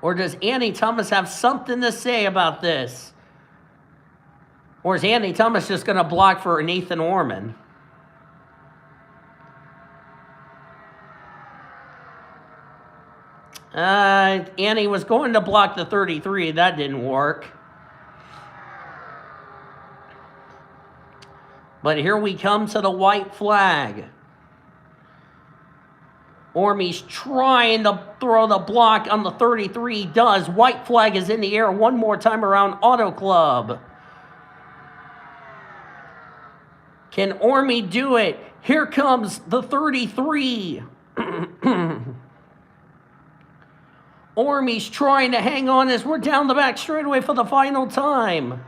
Or does Annie Thomas have something to say about this? Or is Annie Thomas just going to block for Nathan Ormond? Annie was going to block the 33. That didn't work. But here we come to the white flag. Ormy's trying to throw the block on the 33. Does. White flag is in the air one more time around Auto Club. Can Ormy do it? Here comes the 33. Ormy's trying to hang on as we're down the back straightaway for the final time.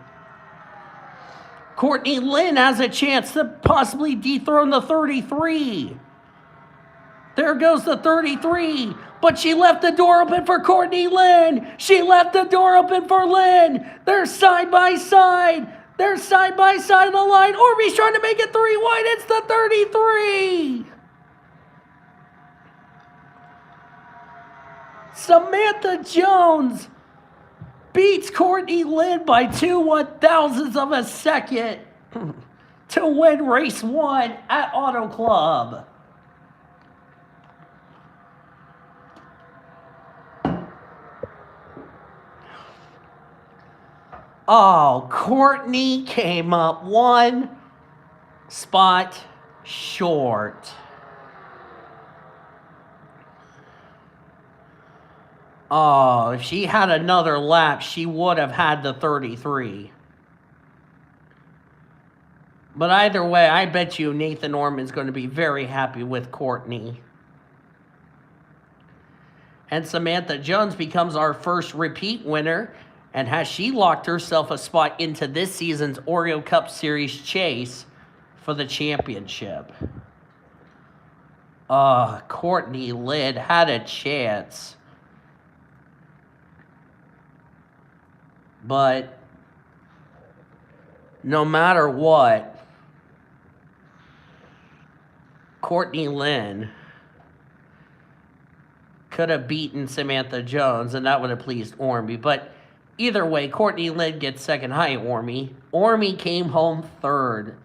Courtney Lynn has a chance to possibly dethrone the 33. There goes the 33, but she left the door open for Courtney Lynn. She left the door open for Lynn. They're side by side. They're side by side on the line. Ormy's trying to make it 3 wide. It's the 33. Samantha Jones beats Courtney Lynn by 2 1,000ths of a second to win race 1 at Auto Club. Oh, Courtney came up 1 spot short. Oh, if she had another lap, she would have had the 33. But either way, I bet you Nathan Orman's going to be very happy with Courtney. And Samantha Jones becomes our first repeat winner. And has she locked herself a spot into this season's Oreo Cup Series chase for the championship? Courtney Lynn had a chance. But no matter what, Courtney Lynn could have beaten Samantha Jones, and that would have pleased Ormy. But either way, Courtney Lynn gets second. Hi, Ormy. Ormy came home third.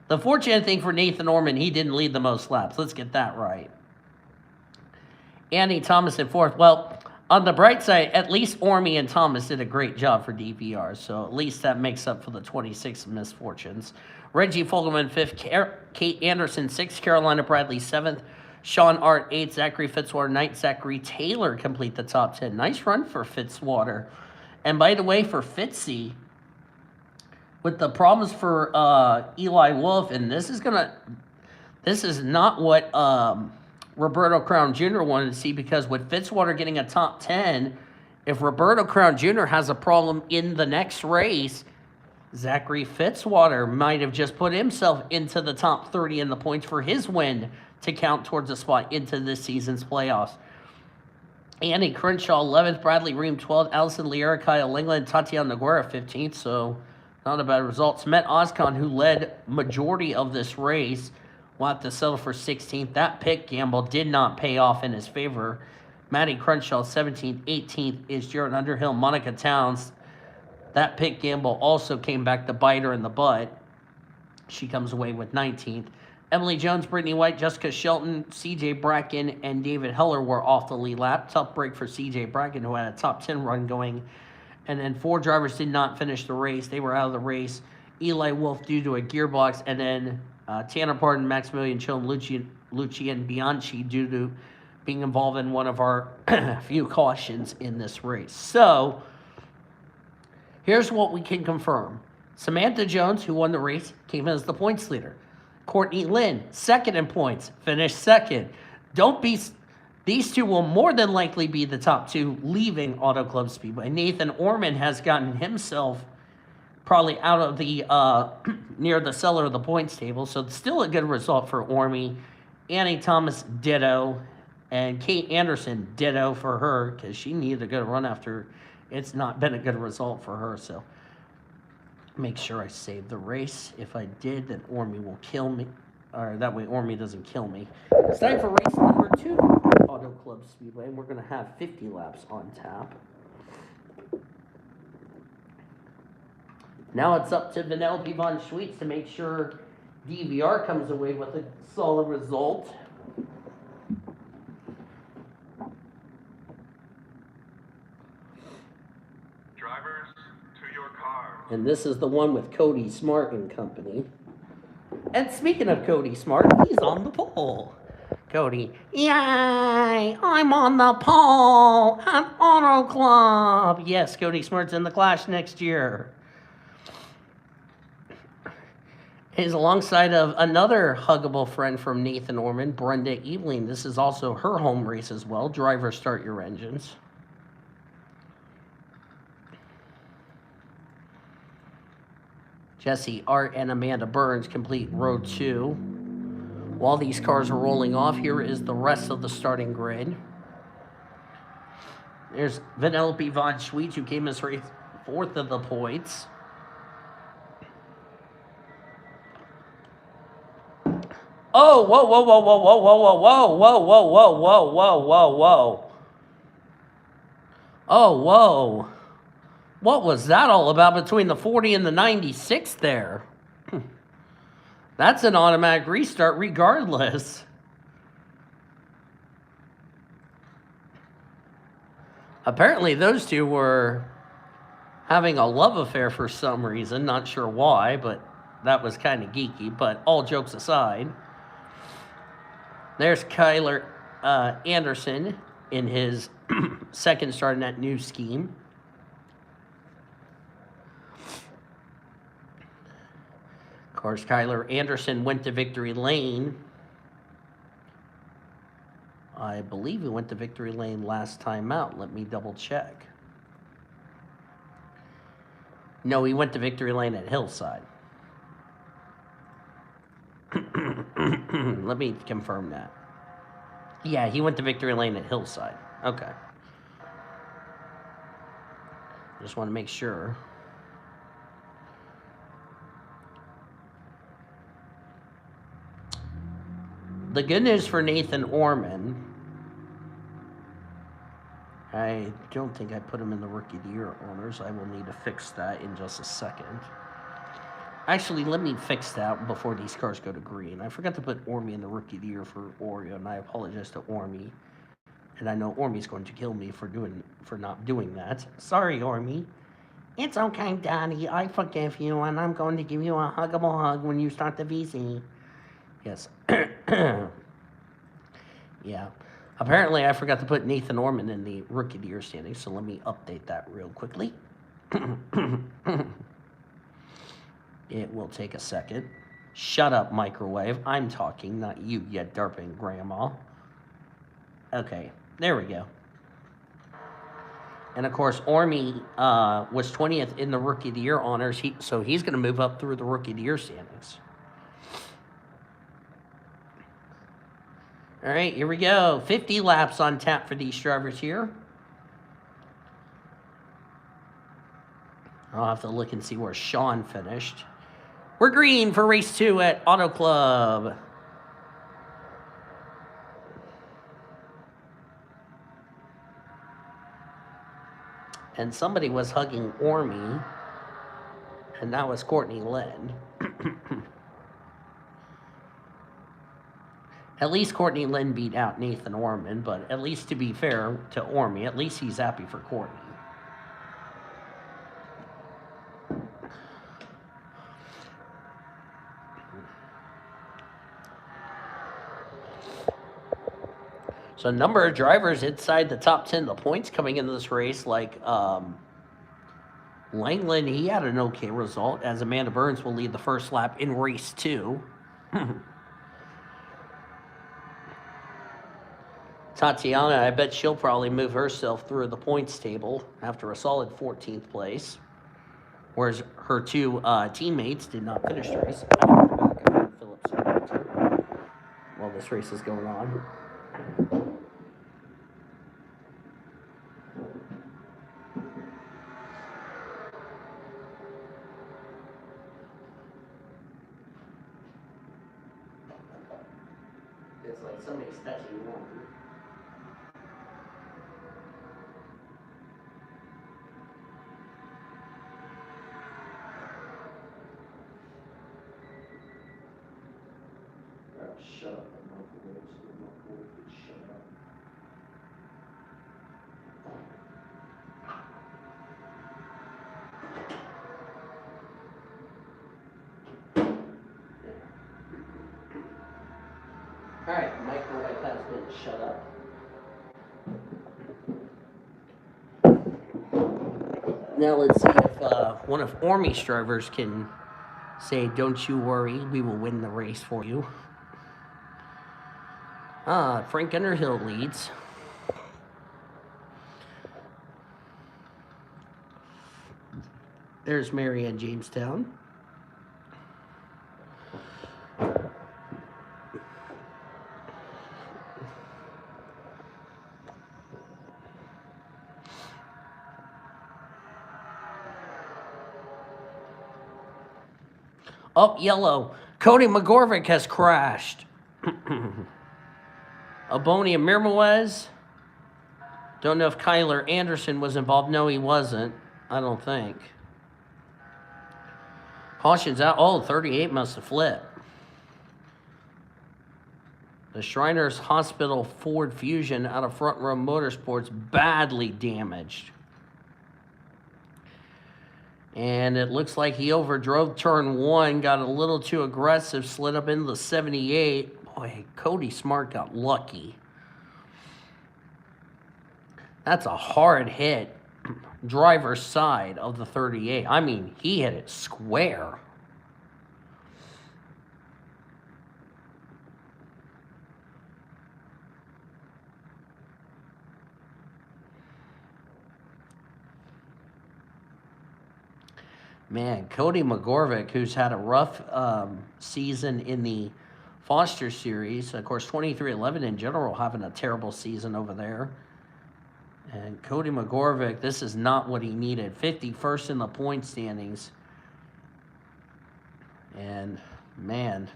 The fortunate thing for Nathan Orman, he didn't lead the most laps. Let's get that right. Annie Thomas in fourth. Well, on the bright side, at least Ormy and Thomas did a great job for DVR, so at least that makes up for the 26 misfortunes. Reggie Fogelman, fifth. Kate Anderson, sixth. Carolina Bradley, seventh. Sean Art, eighth. Zachary Fitzwater, ninth. Zachary Taylor complete the top 10. Nice run for Fitzwater. And by the way, for Fitzy, with the problems for Eli Wolf, and this is not what Roberto Crown Jr. wanted to see, because with Fitzwater getting a top 10, if Roberto Crown Jr. has a problem in the next race, Zachary Fitzwater might have just put himself into the top 30 in the points for his win to count towards a spot into this season's playoffs. Annie Crenshaw, 11th. Bradley Ream, 12th. Allison Liera, Kyle Lingland, Tatiana Noguera, 15th. So not a bad result. Smet Oscon, who led majority of this race, will have to settle for 16th. That pick gamble did not pay off in his favor. Maddie Crenshaw, 17th. 18th is Jared Underhill. Monica Towns, that pick gamble also came back to bite her in the butt. She comes away with 19th. Emily Jones, Brittany White, Jessica Shelton, CJ Bracken, and David Heller were off the lead lap. Tough break for CJ Bracken, who had a top 10 run going. And then 4 drivers did not finish the race. They were out of the race. Eli Wolf due to a gearbox, and then Tanner Pardon, Maximilian Chilton, Lucian Bianchi due to being involved in one of our few cautions in this race. So here's what we can confirm. Samantha Jones, who won the race, came in as the points leader. Courtney Lynn, second in points, finished second. These two will more than likely be the top 2 leaving Auto Club Speedway. Nathan Orman has gotten himself probably out of the near the cellar of the points table, so still a good result for Ormy. Annie Thomas, ditto, and Kate Anderson, ditto for her, because she needed a good run after it's not been a good result for her. So make sure I save the race. If I did, then Ormy will kill me. Or that way Ormy doesn't kill me. It's time for race number 2, Auto Club Speedway. And we're going to have 50 laps on tap. Now it's up to Vanellope Von Schweetz to make sure DVR comes away with a solid result. drivers to your cars. And this is the one with Cody Smart and company. And speaking of Cody Smart, he's on the pole. Cody, yay! I'm on the pole at Auto Club. Yes, Cody Smart's in the Clash next year. He's alongside of another huggable friend from Nathan Orman, Brenda Eveling. This is also her home race as well. Driver, start your engines. Jesse, Art, and Amanda Burns complete row 2. While these cars are rolling off, here is the rest of the starting grid. There's Vanellope Von Schweetz, who came as race 4th of the points. Oh, whoa, whoa, whoa, whoa, whoa, whoa, whoa, whoa, whoa, whoa, whoa, whoa, whoa, whoa. Oh, whoa. What was that all about between the 40 and the 96 there? That's an automatic restart regardless. Apparently those two were having a love affair for some reason. Not sure why, but that was kind of geeky. But all jokes aside, there's Kyler Anderson in his second start in that new scheme. Of course, Kyler Anderson went to victory lane. I believe he went to victory lane last time out. Let me double check. No, he went to victory lane at Hillside. Let me confirm that. Yeah, he went to victory lane at Hillside. Okay. Just want to make sure. The good news for Nathan Orman, I don't think I put him in the Rookie of the Year honors. I will need to fix that in just a second. Actually, let me fix that before these cars go to green. I forgot to put Ormy in the Rookie of the Year for Oreo, and I apologize to Ormy. And I know Ormy's going to kill me for not doing that. Sorry, Ormy. It's okay, Daddy. I forgive you, and I'm going to give you a huggable hug when you start the VC. Yes. Yeah. Apparently, I forgot to put Nathan Orman in the Rookie of the Year standings, so let me update that real quickly. It will take a second. Shut up, microwave. I'm talking, not you, you derping grandma. Okay, there we go. And of course, Ormy was 20th in the Rookie of the Year honors, so he's going to move up through the Rookie of the Year standings. All right, here we go. 50 laps on tap for these drivers here. I'll have to look and see where Sean finished. We're green for race 2 at Auto Club. And somebody was hugging Ormy, and that was Courtney Lynn. At least Courtney Lynn beat out Nathan Orman, but at least to be fair to Ormy, at least he's happy for Courtney. So a number of drivers inside the top 10 of the points coming into this race, like Langland, he had an okay result, as Amanda Burns will lead the first lap in race 2. Tatiana, I bet she'll probably move herself through the points table after a solid 14th place, whereas her two teammates did not finish the race. Phillips while this race is going on. It's like somebody's touching one. Shut up. Shut up. All right, microwave has been shut up. Now let's see if one of Ormy's drivers can say, "Don't you worry, we will win the race for you." Frank Underhill leads. There's Marianne Jamestown. Oh, yellow. Cody McGorvick has crashed. Abonia Mirmoez. Don't know if Kyler Anderson was involved. No, he wasn't. I don't think. Caution's out. Oh, 38 must have flipped. The Shriners Hospital Ford Fusion out of Front Row Motorsports badly damaged. And it looks like he overdrove turn 1, got a little too aggressive, slid up into the 78. Boy, Cody Smart got lucky. That's a hard hit. Driver's side of the 38. I mean, he hit it square. Man, Cody McGorvick, who's had a rough season in the Foster Series. Of course, 23-11 in general, having a terrible season over there. And Cody McGorvick, this is not what he needed. 51st in the point standings. And, man,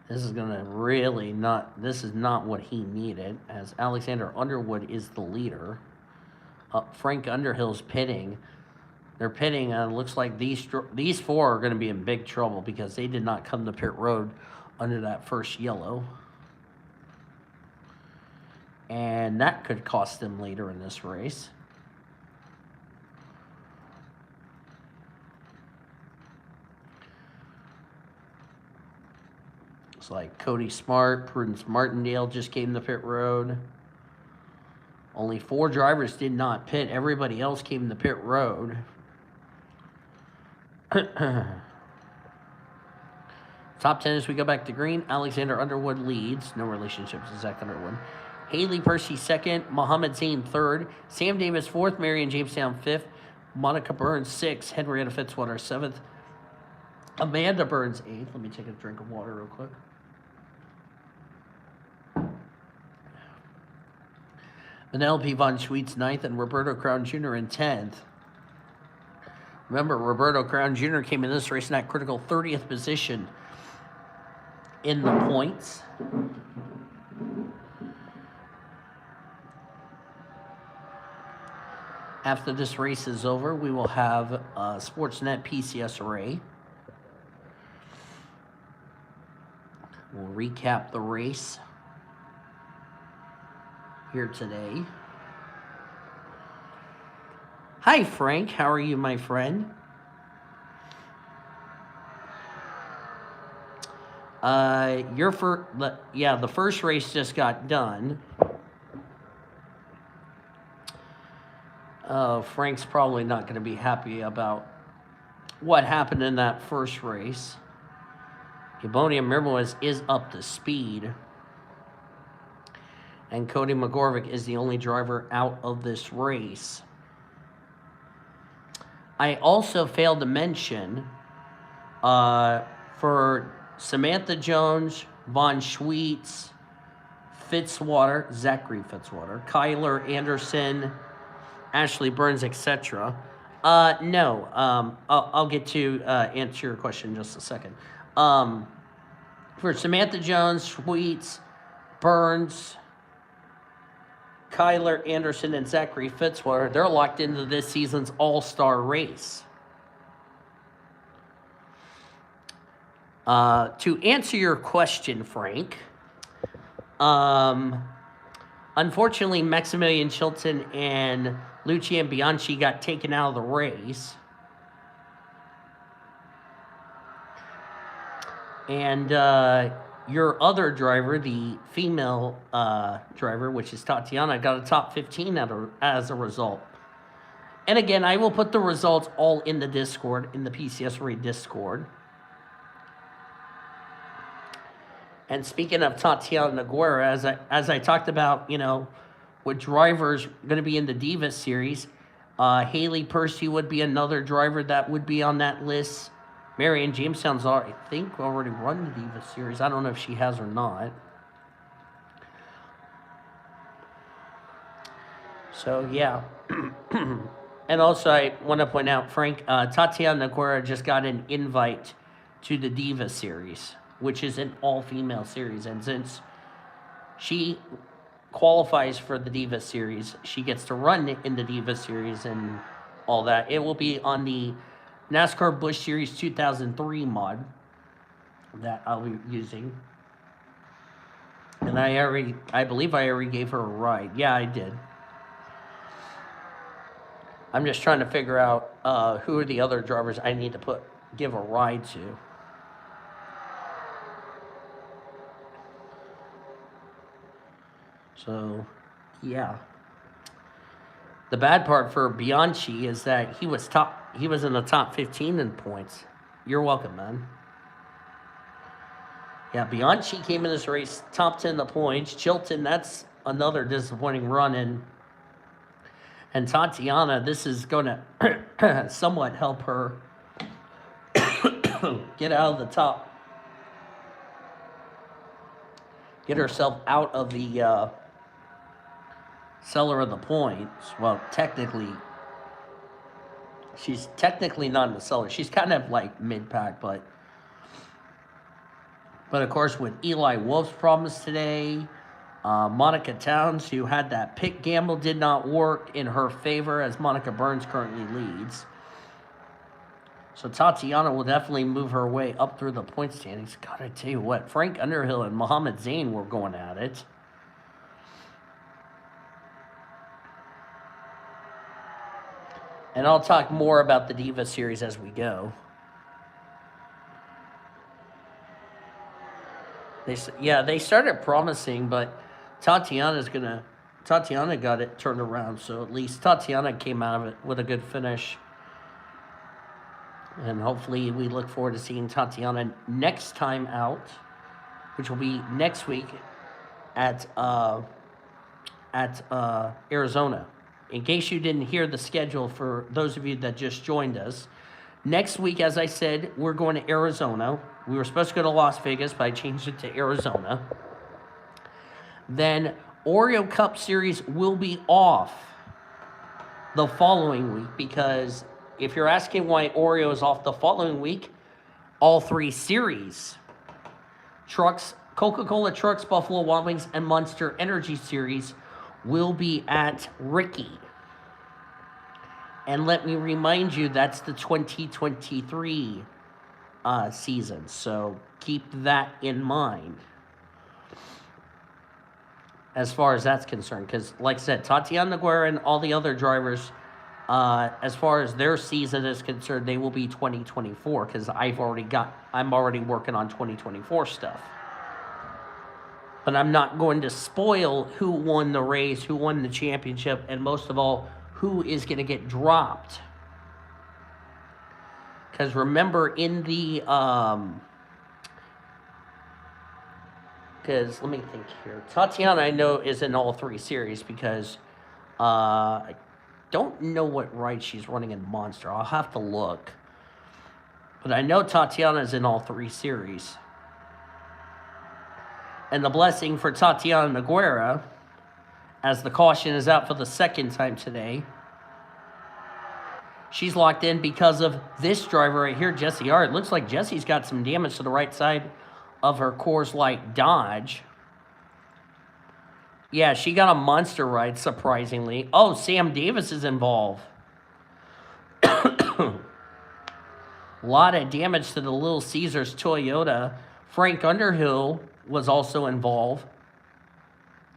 this is going to really not, this is not what he needed, as Alexander Underwood is the leader. Frank Underhill's pitting. They're pitting, looks like these four are going to be in big trouble because they did not come to pit road under that first yellow. And that could cost them later in this race. It's like Cody Smart, Prudence Martindale just came to pit road. Only 4 drivers did not pit. Everybody else came to pit road. Top 10 as we go back to green. Alexander Underwood leads. No relationship to Zach Underwood. Haley Percy second. Mohammed Zain third. Sam Davis fourth. Marion Jamestown fifth. Monica Burns sixth. Henrietta Fitzwater seventh. Amanda Burns eighth. Let me take a drink of water real quick. Penelope Von Schweetz ninth and Roberto Crown Jr. in 10th. Remember, Roberto Crown Jr. came in this race in that critical 30th position in the points. After this race is over, we will have Sportsnet PCSRA. We'll recap the race here today. Hi, Frank. How are you, my friend? The first race just got done. Frank's probably not going to be happy about what happened in that first race. Ebonia Mirmoez is up to speed. And Cody McGorvick is the only driver out of this race. I also failed to mention for Samantha Jones, Von Schweetz, Zachary Fitzwater, Kyler Anderson, Ashley Burns, etc. No, I'll get to answer your question in just a second. For Samantha Jones, Schweetz, Burns, Kyler Anderson, and Zachary Fitzwater, they're locked into this season's all-star race. To answer your question, Frank, unfortunately, Maximilian Chilton and Lucian Bianchi got taken out of the race. And Your other driver, the female driver, which is Tatiana, got a top 15 as a result. And again, I will put the results all in the Discord, in the PCS-Ray Discord. And speaking of Tatiana Naguera, as I talked about, with drivers going to be in the Divas series, Haley Percy would be another driver that would be on that list. Marianne Jamestown's, I think, already run the Divas series. I don't know if she has or not. So, yeah. And also, I want to point out, Frank, Tatiana Naguera just got an invite to the Diva series, which is an all-female series. And since she qualifies for the Diva series, she gets to run in the Diva series and all that. It will be on the NASCAR Busch Series 2003 mod that I'll be using. And I believe I already gave her a ride. Yeah, I did. I'm just trying to figure out who are the other drivers I need to give a ride to. So, yeah. The bad part for Bianchi is that he was in the top 15 in points. You're welcome, man. Yeah, Bianchi came in this race top 10 in the points. Chilton, that's another disappointing run. And Tatiana, this is going to somewhat help her get out of the top. Get herself out of the cellar of the points. Well, she's technically not in the cellar. She's kind of like mid-pack, but of course with Eli Wolf's problems today, Monica Towns, who had that pick gamble, did not work in her favor as Monica Burns currently leads. So Tatiana will definitely move her way up through the point standings. God, I tell you what, Frank Underhill and Muhammad Zain were going at it. And I'll talk more about the Diva series as we go. They started promising, but Tatiana got it turned around. So at least Tatiana came out of it with a good finish. And hopefully we look forward to seeing Tatiana next time out, which will be next week at Arizona. In case you didn't hear the schedule for those of you that just joined us, next week, as I said, we're going to Arizona. We were supposed to go to Las Vegas, but I changed it to Arizona. Then Oreo Cup Series will be off the following week because if you're asking why Oreo is off the following week, all three series, trucks, Coca-Cola Trucks, Buffalo Wild Wings, and Monster Energy Series will be at Ricky. And let me remind you, that's the 2023 season. So keep that in mind as far as that's concerned. Because like I said, Tatiana Naguera and all the other drivers, as far as their season is concerned, they will be 2024 because I'm already working on 2024 stuff. But I'm not going to spoil who won the race, who won the championship, and most of all, who is going to get dropped. Because remember in the, because let me think here. Tatiana, I know, is in all three series because I don't know what ride she's running in Monster. I'll have to look. But I know Tatiana is in all three series. And the blessing for Tatiana Naguera, as the caution is out for the second time today, she's locked in because of this driver right here, Jesse R. It looks like Jesse's got some damage to the right side of her Coors Light Dodge. Yeah, she got a monster ride, surprisingly. Oh, Sam Davis is involved. A lot of damage to the Little Caesars Toyota. Frank Underhill was also involved.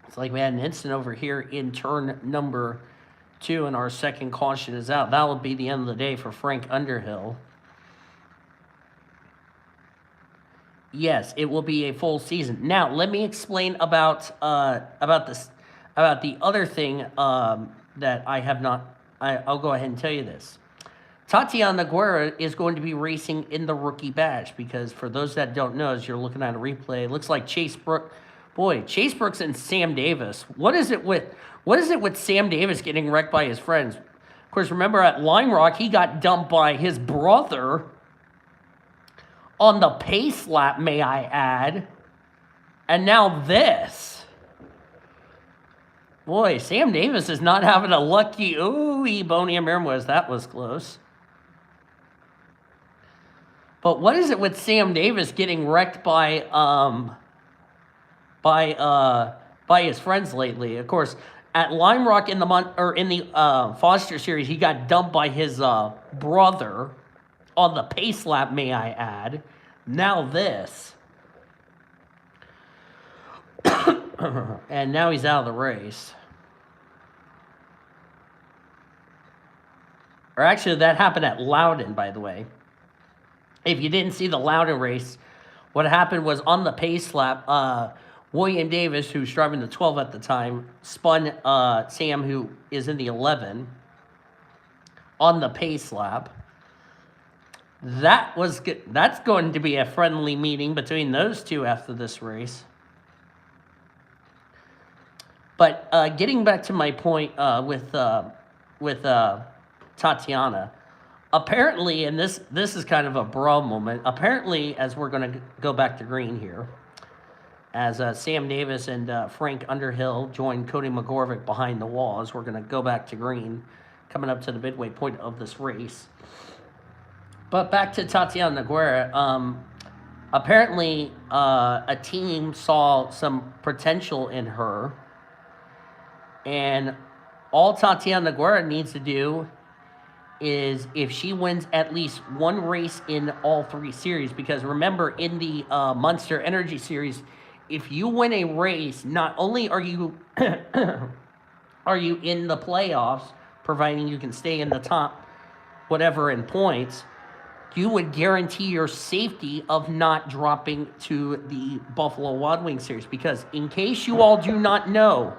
It's like we had an incident over here in turn number 2, and our second caution is out. That will be the end of the day for Frank Underhill. Yes, it will be a full season. Now, let me explain about this about the other thing that I have not. I'll go ahead and tell you this. Tatiana Guerra is going to be racing in the rookie badge because for those that don't know, as you're looking at a replay, it looks like Chase Brooks and Sam Davis. What is it with Sam Davis getting wrecked by his friends? Of course, remember at Lime Rock, he got dumped by his brother on the pace lap, may I add. And now this. Boy, Sam Davis is not having a lucky. Ooh, Ebonia Mirmwes, that was close. But what is it with Sam Davis getting wrecked by his friends lately? Of course, at Lime Rock in the Foster Series, he got dumped by his brother on the pace lap, may I add. Now this. And now he's out of the race. Or actually, that happened at Loudon, by the way. If you didn't see the Loudon race, what happened was on the pace lap, William Davis, who's driving the 12 at the time, spun Sam, who is in the 11, on the pace lap. That's going to be a friendly meeting between those two after this race. But getting back to my point with Tatiana, apparently, and this is kind of a bra moment. Apparently, as we're going to go back to green here, as Sam Davis and Frank Underhill join Cody McGorvick behind the wall, as we're going to go back to green, coming up to the midway point of this race. But back to Tatiana Guerra. Apparently, a team saw some potential in her. And all Tatiana Guerra needs to do is if she wins at least one race in all three series, because remember, in the Monster Energy Series, if you win a race, not only are you are you in the playoffs, providing you can stay in the top whatever in points, you would guarantee your safety of not dropping to the Buffalo Wild Wings Series. Because in case you all do not know,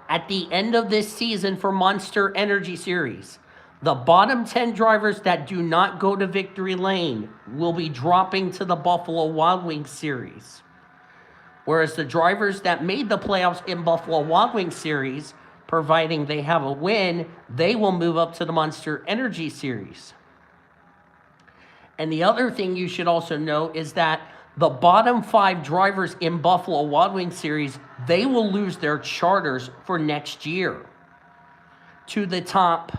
at the end of this season for Monster Energy Series, the bottom 10 drivers that do not go to victory lane will be dropping to the Buffalo Wild Wings Series. Whereas the drivers that made the playoffs in Buffalo Wild Wings Series, providing they have a win, they will move up to the Monster Energy Series. And the other thing you should also know is that the bottom 5 drivers in Buffalo Wild Wings Series, they will lose their charters for next year to the top,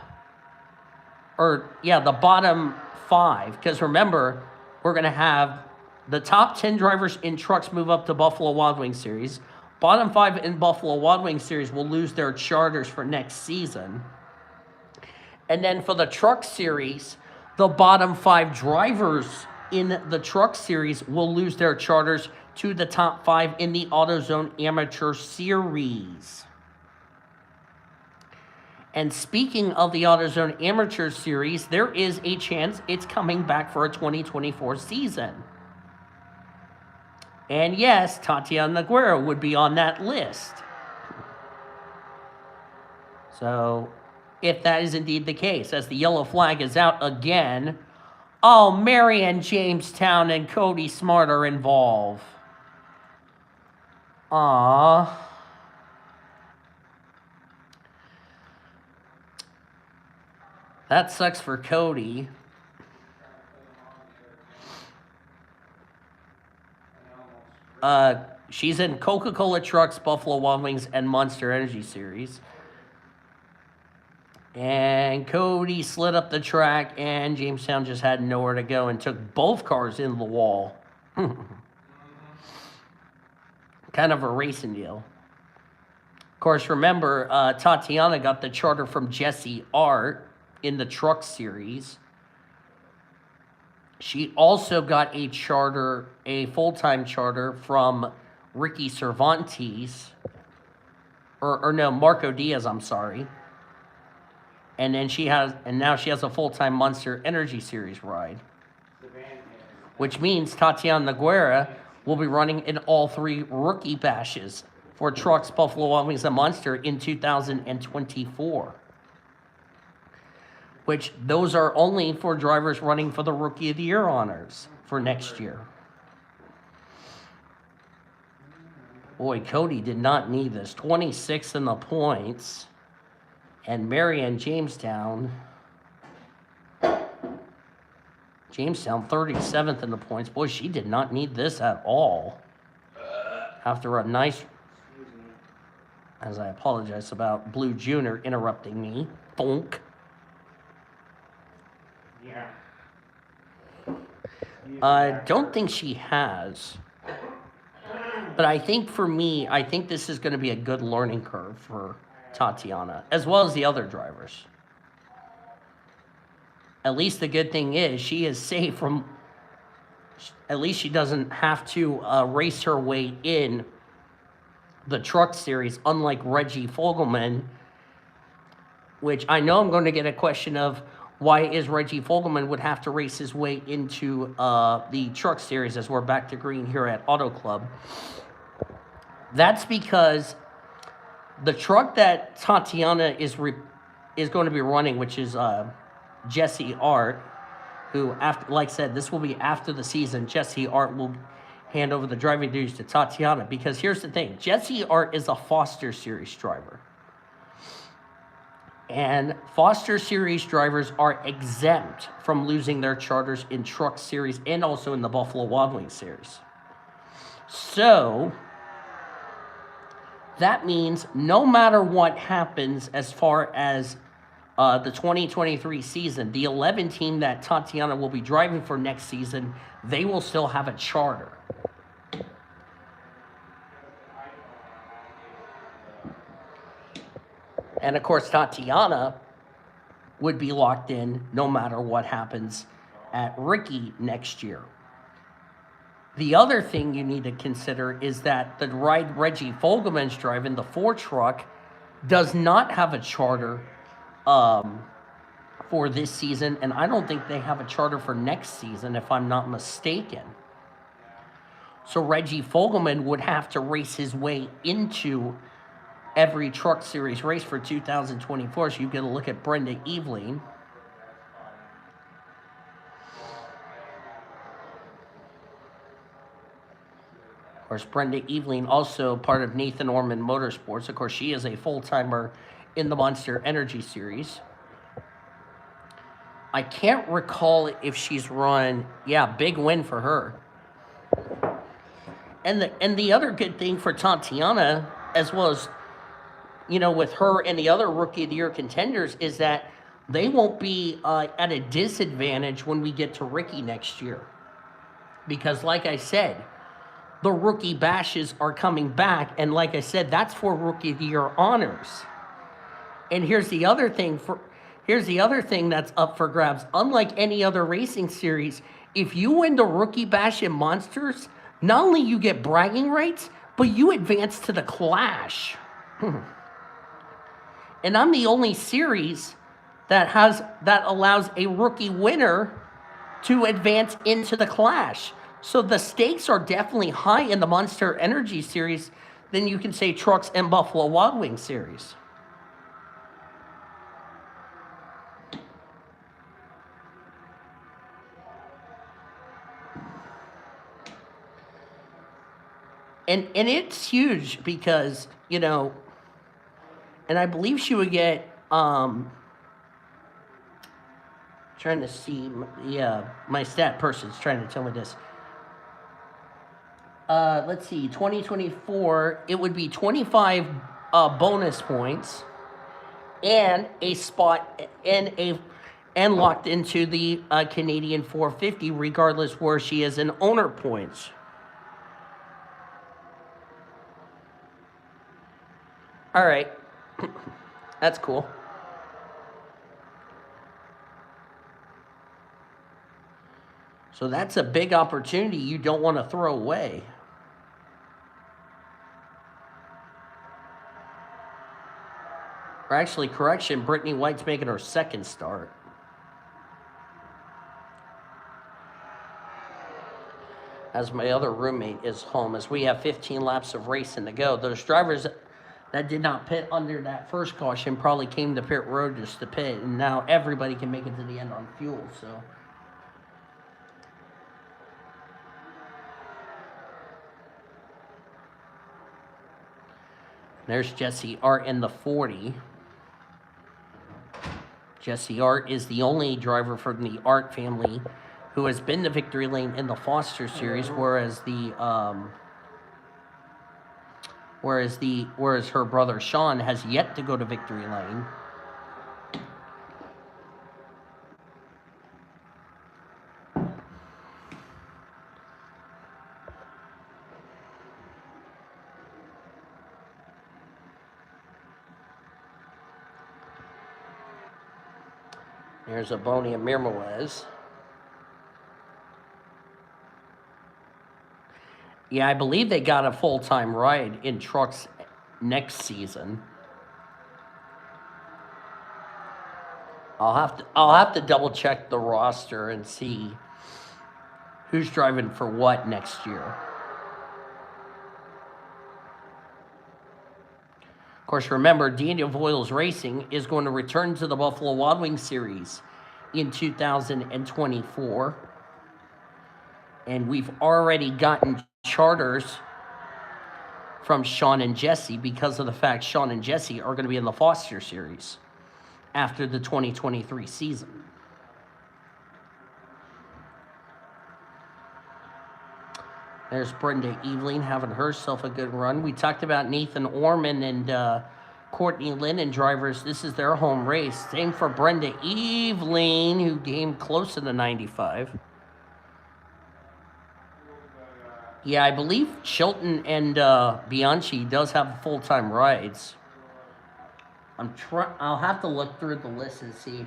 the bottom 5. Because remember, we're going to have the top 10 drivers in trucks move up to Buffalo Wild Wings Series. Bottom 5 in Buffalo Wild Wings Series will lose their charters for next season. And then for the truck series, the bottom 5 drivers in the truck series will lose their charters to the top 5 in the AutoZone Amateur Series. And speaking of the AutoZone Amateur Series, there is a chance it's coming back for a 2024 season. And yes, Tatiana Guerra would be on that list. So, if that is indeed the case, as the yellow flag is out again, oh, Marion Jamestown and Cody Smart are involved. Aww. That sucks for Cody. She's in Coca-Cola Trucks, Buffalo Wild Wings, and Monster Energy Series. And Cody slid up the track, and Jamestown just had nowhere to go and took both cars in the wall. Kind of a racing deal. Of course, remember, Tatiana got the charter from Jesse Art in the truck series. She also got a charter, a full-time charter from Ricky Cervantes. Marco Diaz, I'm sorry. And then now she has a full-time Monster Energy Series ride. which means Tatiana Guerra will be running in all 3 rookie bashes for Trucks, Buffalo Wild Wings, and Munster in 2024. Which those are only for drivers running for the Rookie of the Year honors for next year. Boy, Cody did not need this. 26th in the points. And Marion Jamestown 37th in the points. Boy, she did not need this at all. After a nice, as I apologize about Blue Junior interrupting me. Thunk. Yeah. I don't think she has. But I think for me, I think this is going to be a good learning curve for Tatiana, as well as the other drivers. At least the good thing is she is safe from, at least she doesn't have to race her way in the truck series, unlike Reggie Fogelman, which I know I'm going to get a question of, why is Reggie Fogelman would have to race his way into the truck series, as we're back to green here at Auto Club. That's because the truck that Tatiana is going to be running, which is Jesse Art, who, after, like I said, this will be after the season. Jesse Art will hand over the driving duties to Tatiana, because here's the thing. Jesse Art is a Foster Series driver. And Foster Series drivers are exempt from losing their charters in Truck Series and also in the Buffalo Wild Wings Series. So that means no matter what happens as far as the 2023 season, the 11 team that Tatiana will be driving for next season, they will still have a charter. And of course, Tatiana would be locked in no matter what happens at Ricky next year. The other thing you need to consider is that the ride Reggie Fogelman's driving, the 4 truck, does not have a charter for this season, and I don't think they have a charter for next season, if I'm not mistaken. So Reggie Fogelman would have to race his way into every Truck Series race for 2024. So you get a look at Brenda Eveling. Of course, Brenda Eveling, also part of Nathan Orman Motorsports. Of course, she is a full-timer in the Monster Energy Series. I can't recall if she's run. Yeah, big win for her. And the other good thing for Tatiana, as well as, you know, with her and the other Rookie of the Year contenders, is that they won't be at a disadvantage when we get to Ricky next year. Because like I said, the rookie bashes are coming back. And like I said, that's for Rookie of the Year honors. And here's the other thing that's up for grabs. Unlike any other racing series, if you win the Rookie Bash in Monsters, not only you get bragging rights, but you advance to the Clash. And I'm the only series that allows a rookie winner to advance into the Clash. So the stakes are definitely high in the Monster Energy Series than you can say Trucks and Buffalo Wild Wings Series. And it's huge because, you know, and I believe she would get, trying to see, my stat person's trying to tell me this. Let's see, 2024, it would be 25 bonus points and a spot and locked into the Canadian 450, regardless where she is in owner points. All right, that's cool. So that's a big opportunity you don't want to throw away. Or actually, correction, Brittany White's making her second start. as my other roommate is home, as we have 15 laps of racing to go. Those drivers that did not pit under that first caution probably came to pit road just to pit, and now everybody can make it to the end on fuel. So there's Jesse Art in the 40. Jesse Art is the only driver from the Art family who has been to victory lane in the Foster Series, whereas her brother Sean has yet to go to victory lane. There's a Boney and Mirmolez. Yeah, I believe they got a full-time ride in trucks next season. I'll have to double check the roster and see who's driving for what next year. Of course, remember, Daniel Voiles Racing is going to return to the Buffalo Wild Wings Series in 2024. And we've already gotten charters from Sean and Jesse because of the fact Sean and Jesse are going to be in the Foster Series after the 2023 season. There's Brenda Eveling having herself a good run. We talked about Nathan Orman and Courtney Lennon drivers. This is their home race. Same for Brenda Eveling, who came close to the 95. Yeah, I believe Chilton and Bianchi does have full-time rides. I'll have to look through the list and see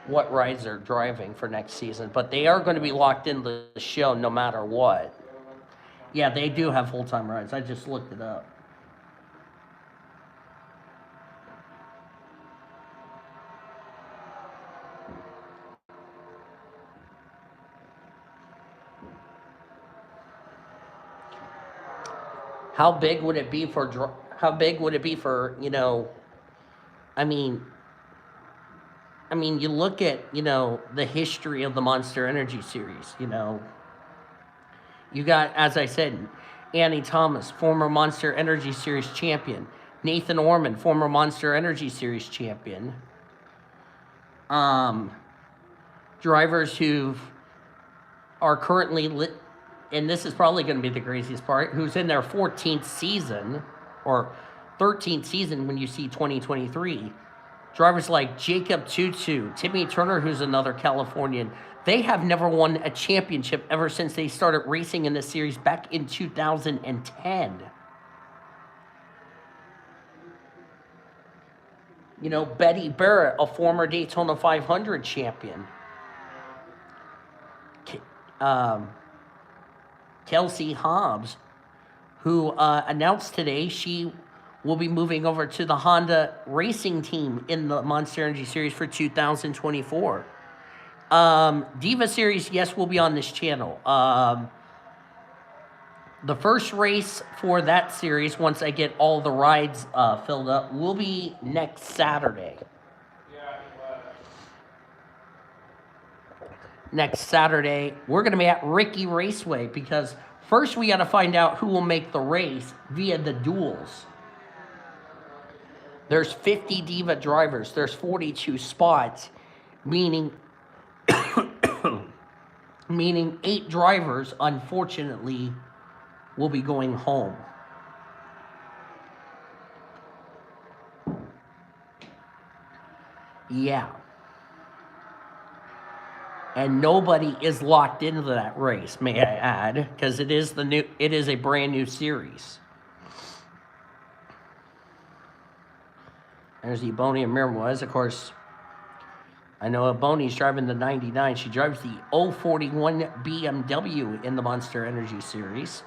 what rides they're driving for next season. But they are going to be locked into the show no matter what. Yeah, they do have full-time rides. I just looked it up. How big would it be for, I mean, you look at, the history of the Monster Energy Series, You got, as I said, Annie Thomas, former Monster Energy Series champion. Nathan Orman, former Monster Energy Series champion. Drivers who are currently and this is probably going to be the craziest part, who's in their 14th season or 13th season when you see 2023. Drivers like Jacob Tutu, Timmy Turner, who's another Californian, they have never won a championship ever since they started racing in this series back in 2010. Betty Barrett, a former Daytona 500 champion. Kelsey Hobbs, who announced today she will be moving over to the Honda racing team in the Monster Energy Series for 2024. Diva Series, yes, will be on this channel. The first race for that series, once I get all the rides filled up, will be next Saturday. Next Saturday, we're going to be at Ricky Raceway because first we got to find out who will make the race via the duels. There's 50 Diva drivers. There's 42 spots, meaning 8 drivers, unfortunately, will be going home. Yeah. And nobody is locked into that race, may I add, because it is a brand new series. There's Ebony and Mirmwez. Of course, I know Ebony's driving the 99. She drives the 041 BMW in the Monster Energy Series.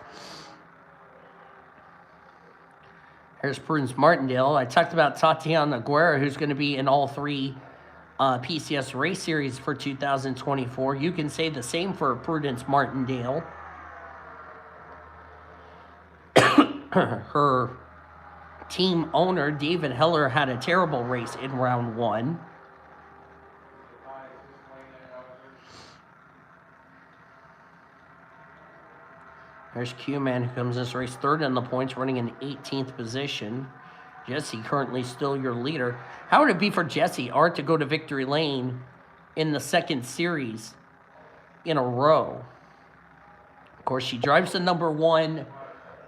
Here's Prudence Martindale. I talked about Tatiana Guerra, who's going to be in all 3 PCS race series for 2024. You can say the same for Prudence Martindale. her team owner, David Heller, had a terrible race in round 1. There's Q-Man, who comes this race third in the points, running in 18th position. Jesse currently still your leader. How would it be for Jesse Art to go to victory lane in the second series in a row? Of course, she drives the number 1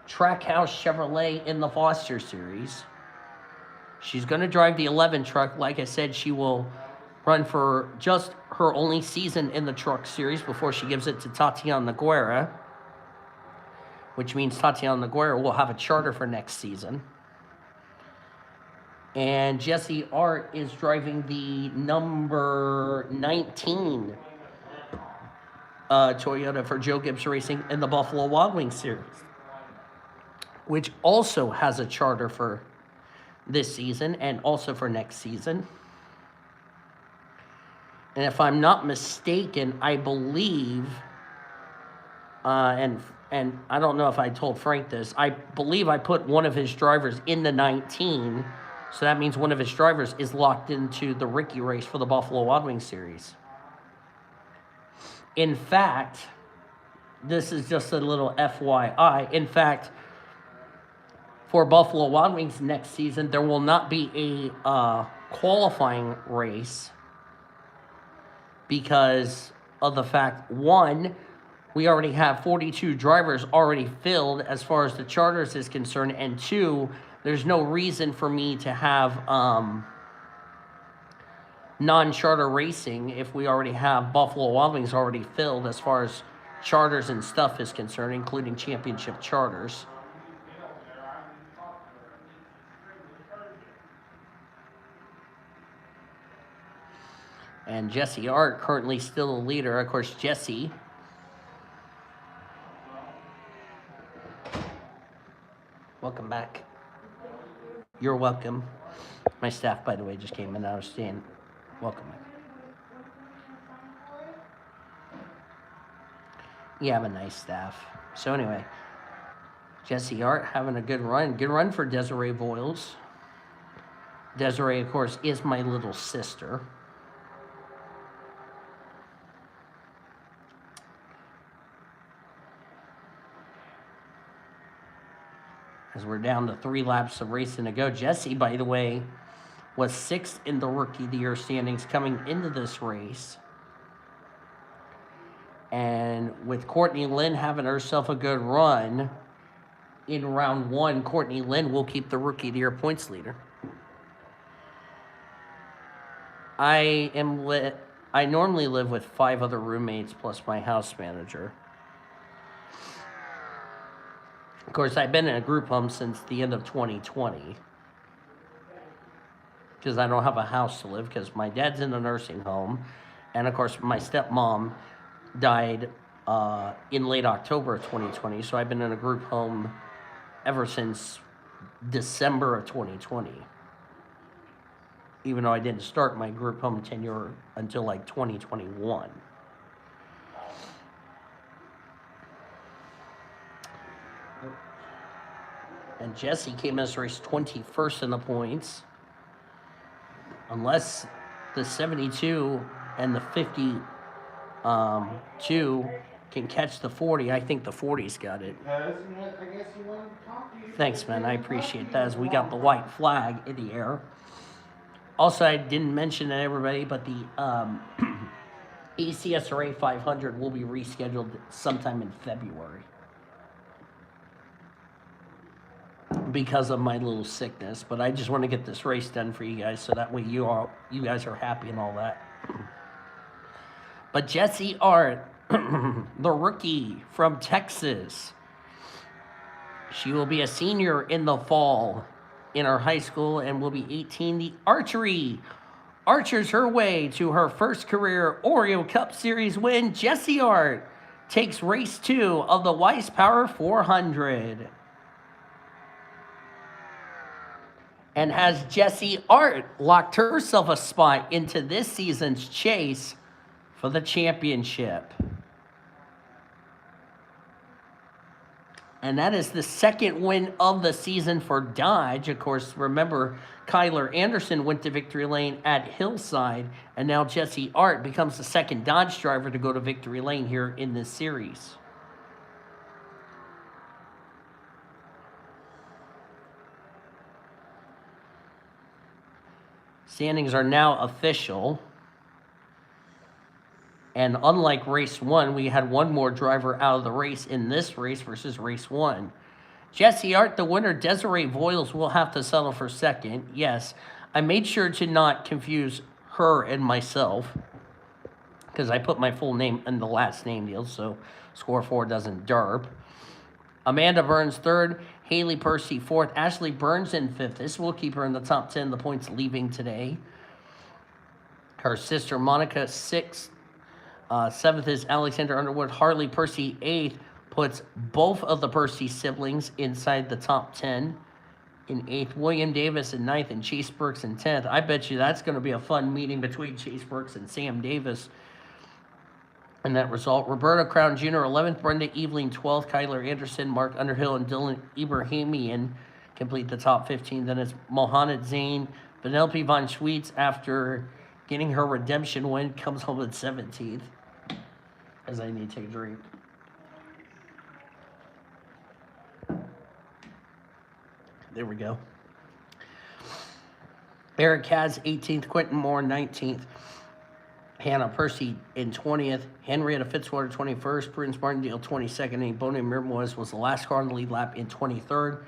Trackhouse Chevrolet in the Foster Series. She's going to drive the 11 truck. Like I said, she will run for just her only season in the truck series before she gives it to Tatiana Guerra, which means Tatiana Guerra will have a charter for next season. And Jesse Art is driving the number 19 Toyota for Joe Gibbs Racing in the Buffalo Wild Wings Series, which also has a charter for this season and also for next season. And if I'm not mistaken, I believe, and I don't know if I told Frank this, I believe I put one of his drivers in the 19, so that means one of his drivers is locked into the Ricky race for the Buffalo Wild Wings Series. In fact, this is just a little FYI. In fact, for Buffalo Wild Wings next season, there will not be a qualifying race because of the fact, one, we already have 42 drivers already filled as far as the charters is concerned, and two, there's no reason for me to have non-charter racing if we already have Buffalo Wild Wings already filled as far as charters and stuff is concerned, including championship charters. And Jesse Art currently still the leader. Of course, Jesse welcome back. You're welcome. My staff, by the way, just came in. I was saying, welcome. You have a nice staff. So anyway, Jesse Art having a good run. Good run for Desiree Voiles. Desiree, of course, is my little sister. As we're down to 3 laps of racing to go. Jesse, by the way, was 6th in the Rookie of the Year standings coming into this race. And with Courtney Lynn having herself a good run in round 1, Courtney Lynn will keep the Rookie of the Year points leader. I normally live with 5 other roommates plus my house manager. Of course, I've been in a group home since the end of 2020 because I don't have a house to live because my dad's in a nursing home. And, of course, my stepmom died in late October of 2020. So I've been in a group home ever since December of 2020. Even though I didn't start my group home tenure until like 2021. And Jesse came in this race 21st in the points. Unless the 72 and the 52 can catch the 40, I think the 40's got it. Thanks, man. I appreciate that as we got the white flag in the air. Also, I didn't mention to everybody, but the ACSRA 500 will be rescheduled sometime in February. Because of my little sickness, but I just want to get this race done for you guys so that way you guys are happy and all that. But Jesse Art, the rookie from Texas, she will be a senior in the fall in her high school and will be 18. The archery archers her way to her first career Oreo Cup Series win. Jesse Art takes race 2 of the Weiss Power 400. And has Jesse Art locked herself a spot into this season's chase for the championship. And that is the second win of the season for Dodge. Of course, remember, Kyler Anderson went to victory lane at Hillside, and now Jesse Art becomes the second Dodge driver to go to victory lane here in this series. Standings are now official. And unlike race 1, we had one more driver out of the race in this race versus race 1. Jesse Art, the winner. Desiree Voiles will have to settle for second. Yes, I made sure to not confuse her and myself because I put my full name in the last name deal, so score 4 doesn't derp. Amanda Burns third, Haley Percy fourth, Ashley Burns in fifth. This will keep her in the top 10, the points leaving today. Her sister Monica sixth. Seventh is Alexander Underwood. Harley Percy eighth, puts both of the Percy siblings inside the top 10. In eighth, William Davis in ninth, and Chase Burks in 10th. I bet you that's going to be a fun meeting between Chase Burks and Sam Davis. And that result, Roberta Crown Jr. 11th, Brenda Eveling 12th, Kyler Anderson, Mark Underhill, and Dylan Ibrahimian complete the top 15. Then it's Mohamed Zain, Vanellope Von Schweetz, after getting her redemption win, comes home in 17th. As I need to take a drink. There we go. Eric Kaz 18th, Quentin Moore 19th, Hannah Percy in 20th, Henrietta Fitzwater 21st, Prudence Martindale 22nd, and Bonnie Mirmois was the last car on the lead lap in 23rd.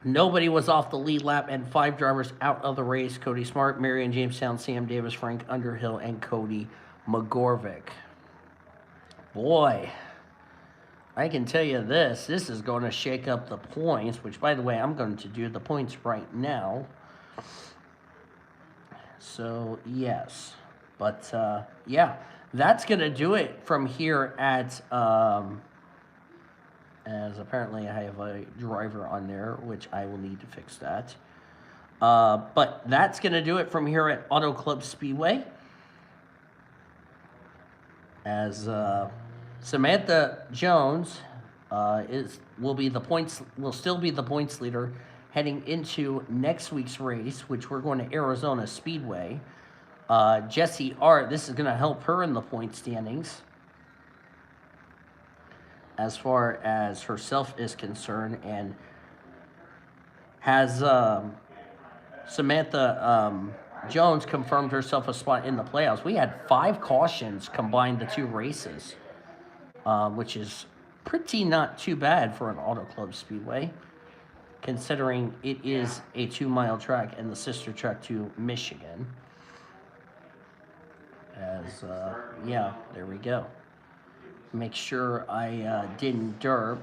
Nobody was off the lead lap, and 5 drivers out of the race: Cody Smart, Marion Jamestown, Sam Davis, Frank Underhill, and Cody McGorvick. Boy, I can tell you this is going to shake up the points, which, by the way, I'm going to do the points right now. So, yes. But, yeah, that's going to do it from here at, as apparently I have a driver on there, which I will need to fix that. But that's going to do it from here at Auto Club Speedway. As Samantha Jones will still be the points leader heading into next week's race, which we're going to Arizona Speedway. Jesse Art, this is going to help her in the point standings as far as herself is concerned, and has Samantha Jones confirmed herself a spot in the playoffs. We had 5 cautions combined the 2 races, which is pretty not too bad for an Auto Club Speedway, considering it is a 2-mile track and the sister track to Michigan. As, yeah, there we go. Make sure I didn't derp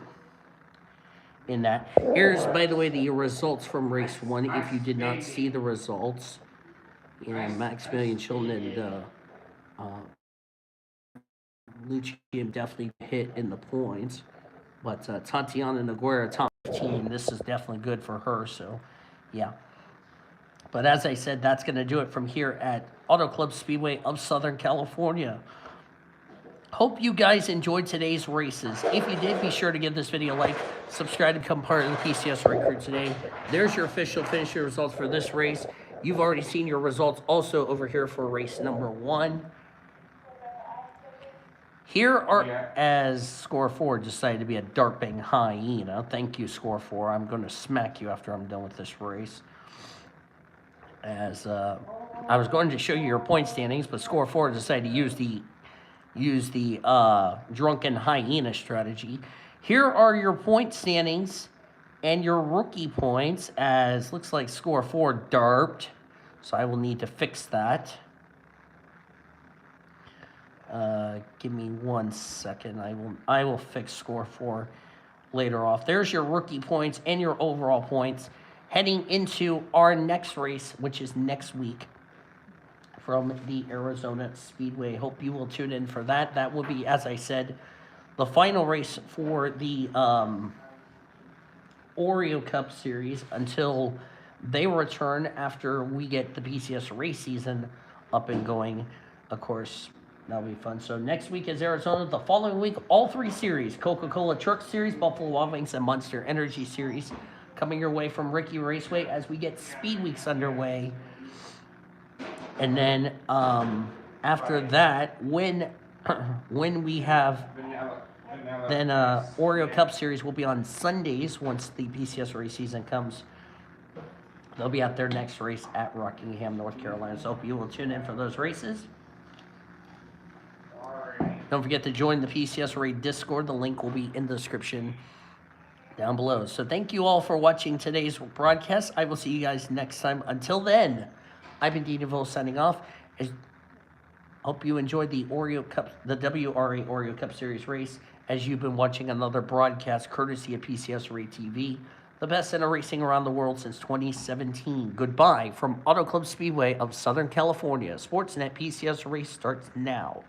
in that. Here's, by the way, the results from race 1, if you did not see the results. You know, Maximilian Chilton and Lucian definitely hit in the points. But Tatiana Noguera, top 15, this is definitely good for her. So, yeah. But as I said, that's going to do it from here at Auto Club Speedway of Southern California. Hope you guys enjoyed today's races. If you did, be sure to give this video a like, subscribe to become part of the PCS Recruit today. There's your official finishing results for this race. You've already seen your results also over here for race number 1. Here are, as Score 4 decided to be a darping hyena. Thank you, Score 4. I'm going to smack you after I'm done with this race. As I was going to show you your point standings, but Score 4 decided to use the drunken hyena strategy. Here are your point standings and your rookie points, as looks like Score 4 derped, so I will need to fix that. Give me 1 second. I will fix Score 4 later off. There's your rookie points and your overall points heading into our next race, which is next week from the Arizona Speedway. Hope you will tune in for that. That will be, as I said, the final race for the Oreo Cup Series until they return after we get the PCS race season up and going. Of course, That'll be fun. So next week is Arizona. The following week, all 3 series: Coca-Cola Truck Series, Buffalo Wild Wings, and Monster Energy Series, coming your way from Ricky Raceway as we get Speed Weeks underway. And then after that, when we have then Oreo Cup Series will be on Sundays once the PCS race season comes. They'll be at their next race at Rockingham, North Carolina. So hope you will tune in for those races. Don't forget to join the PCSRA Discord. The link will be in the description down below. So thank you all for watching today's broadcast. I will see you guys next time. Until then, I've been Dean DeVille signing off. Hope you enjoyed the Oreo Cup, the WRA Oreo Cup Series race, as you've been watching another broadcast courtesy of PCSRA TV, the best in racing around the world since 2017. Goodbye from Auto Club Speedway of Southern California. Sportsnet PCS race starts now.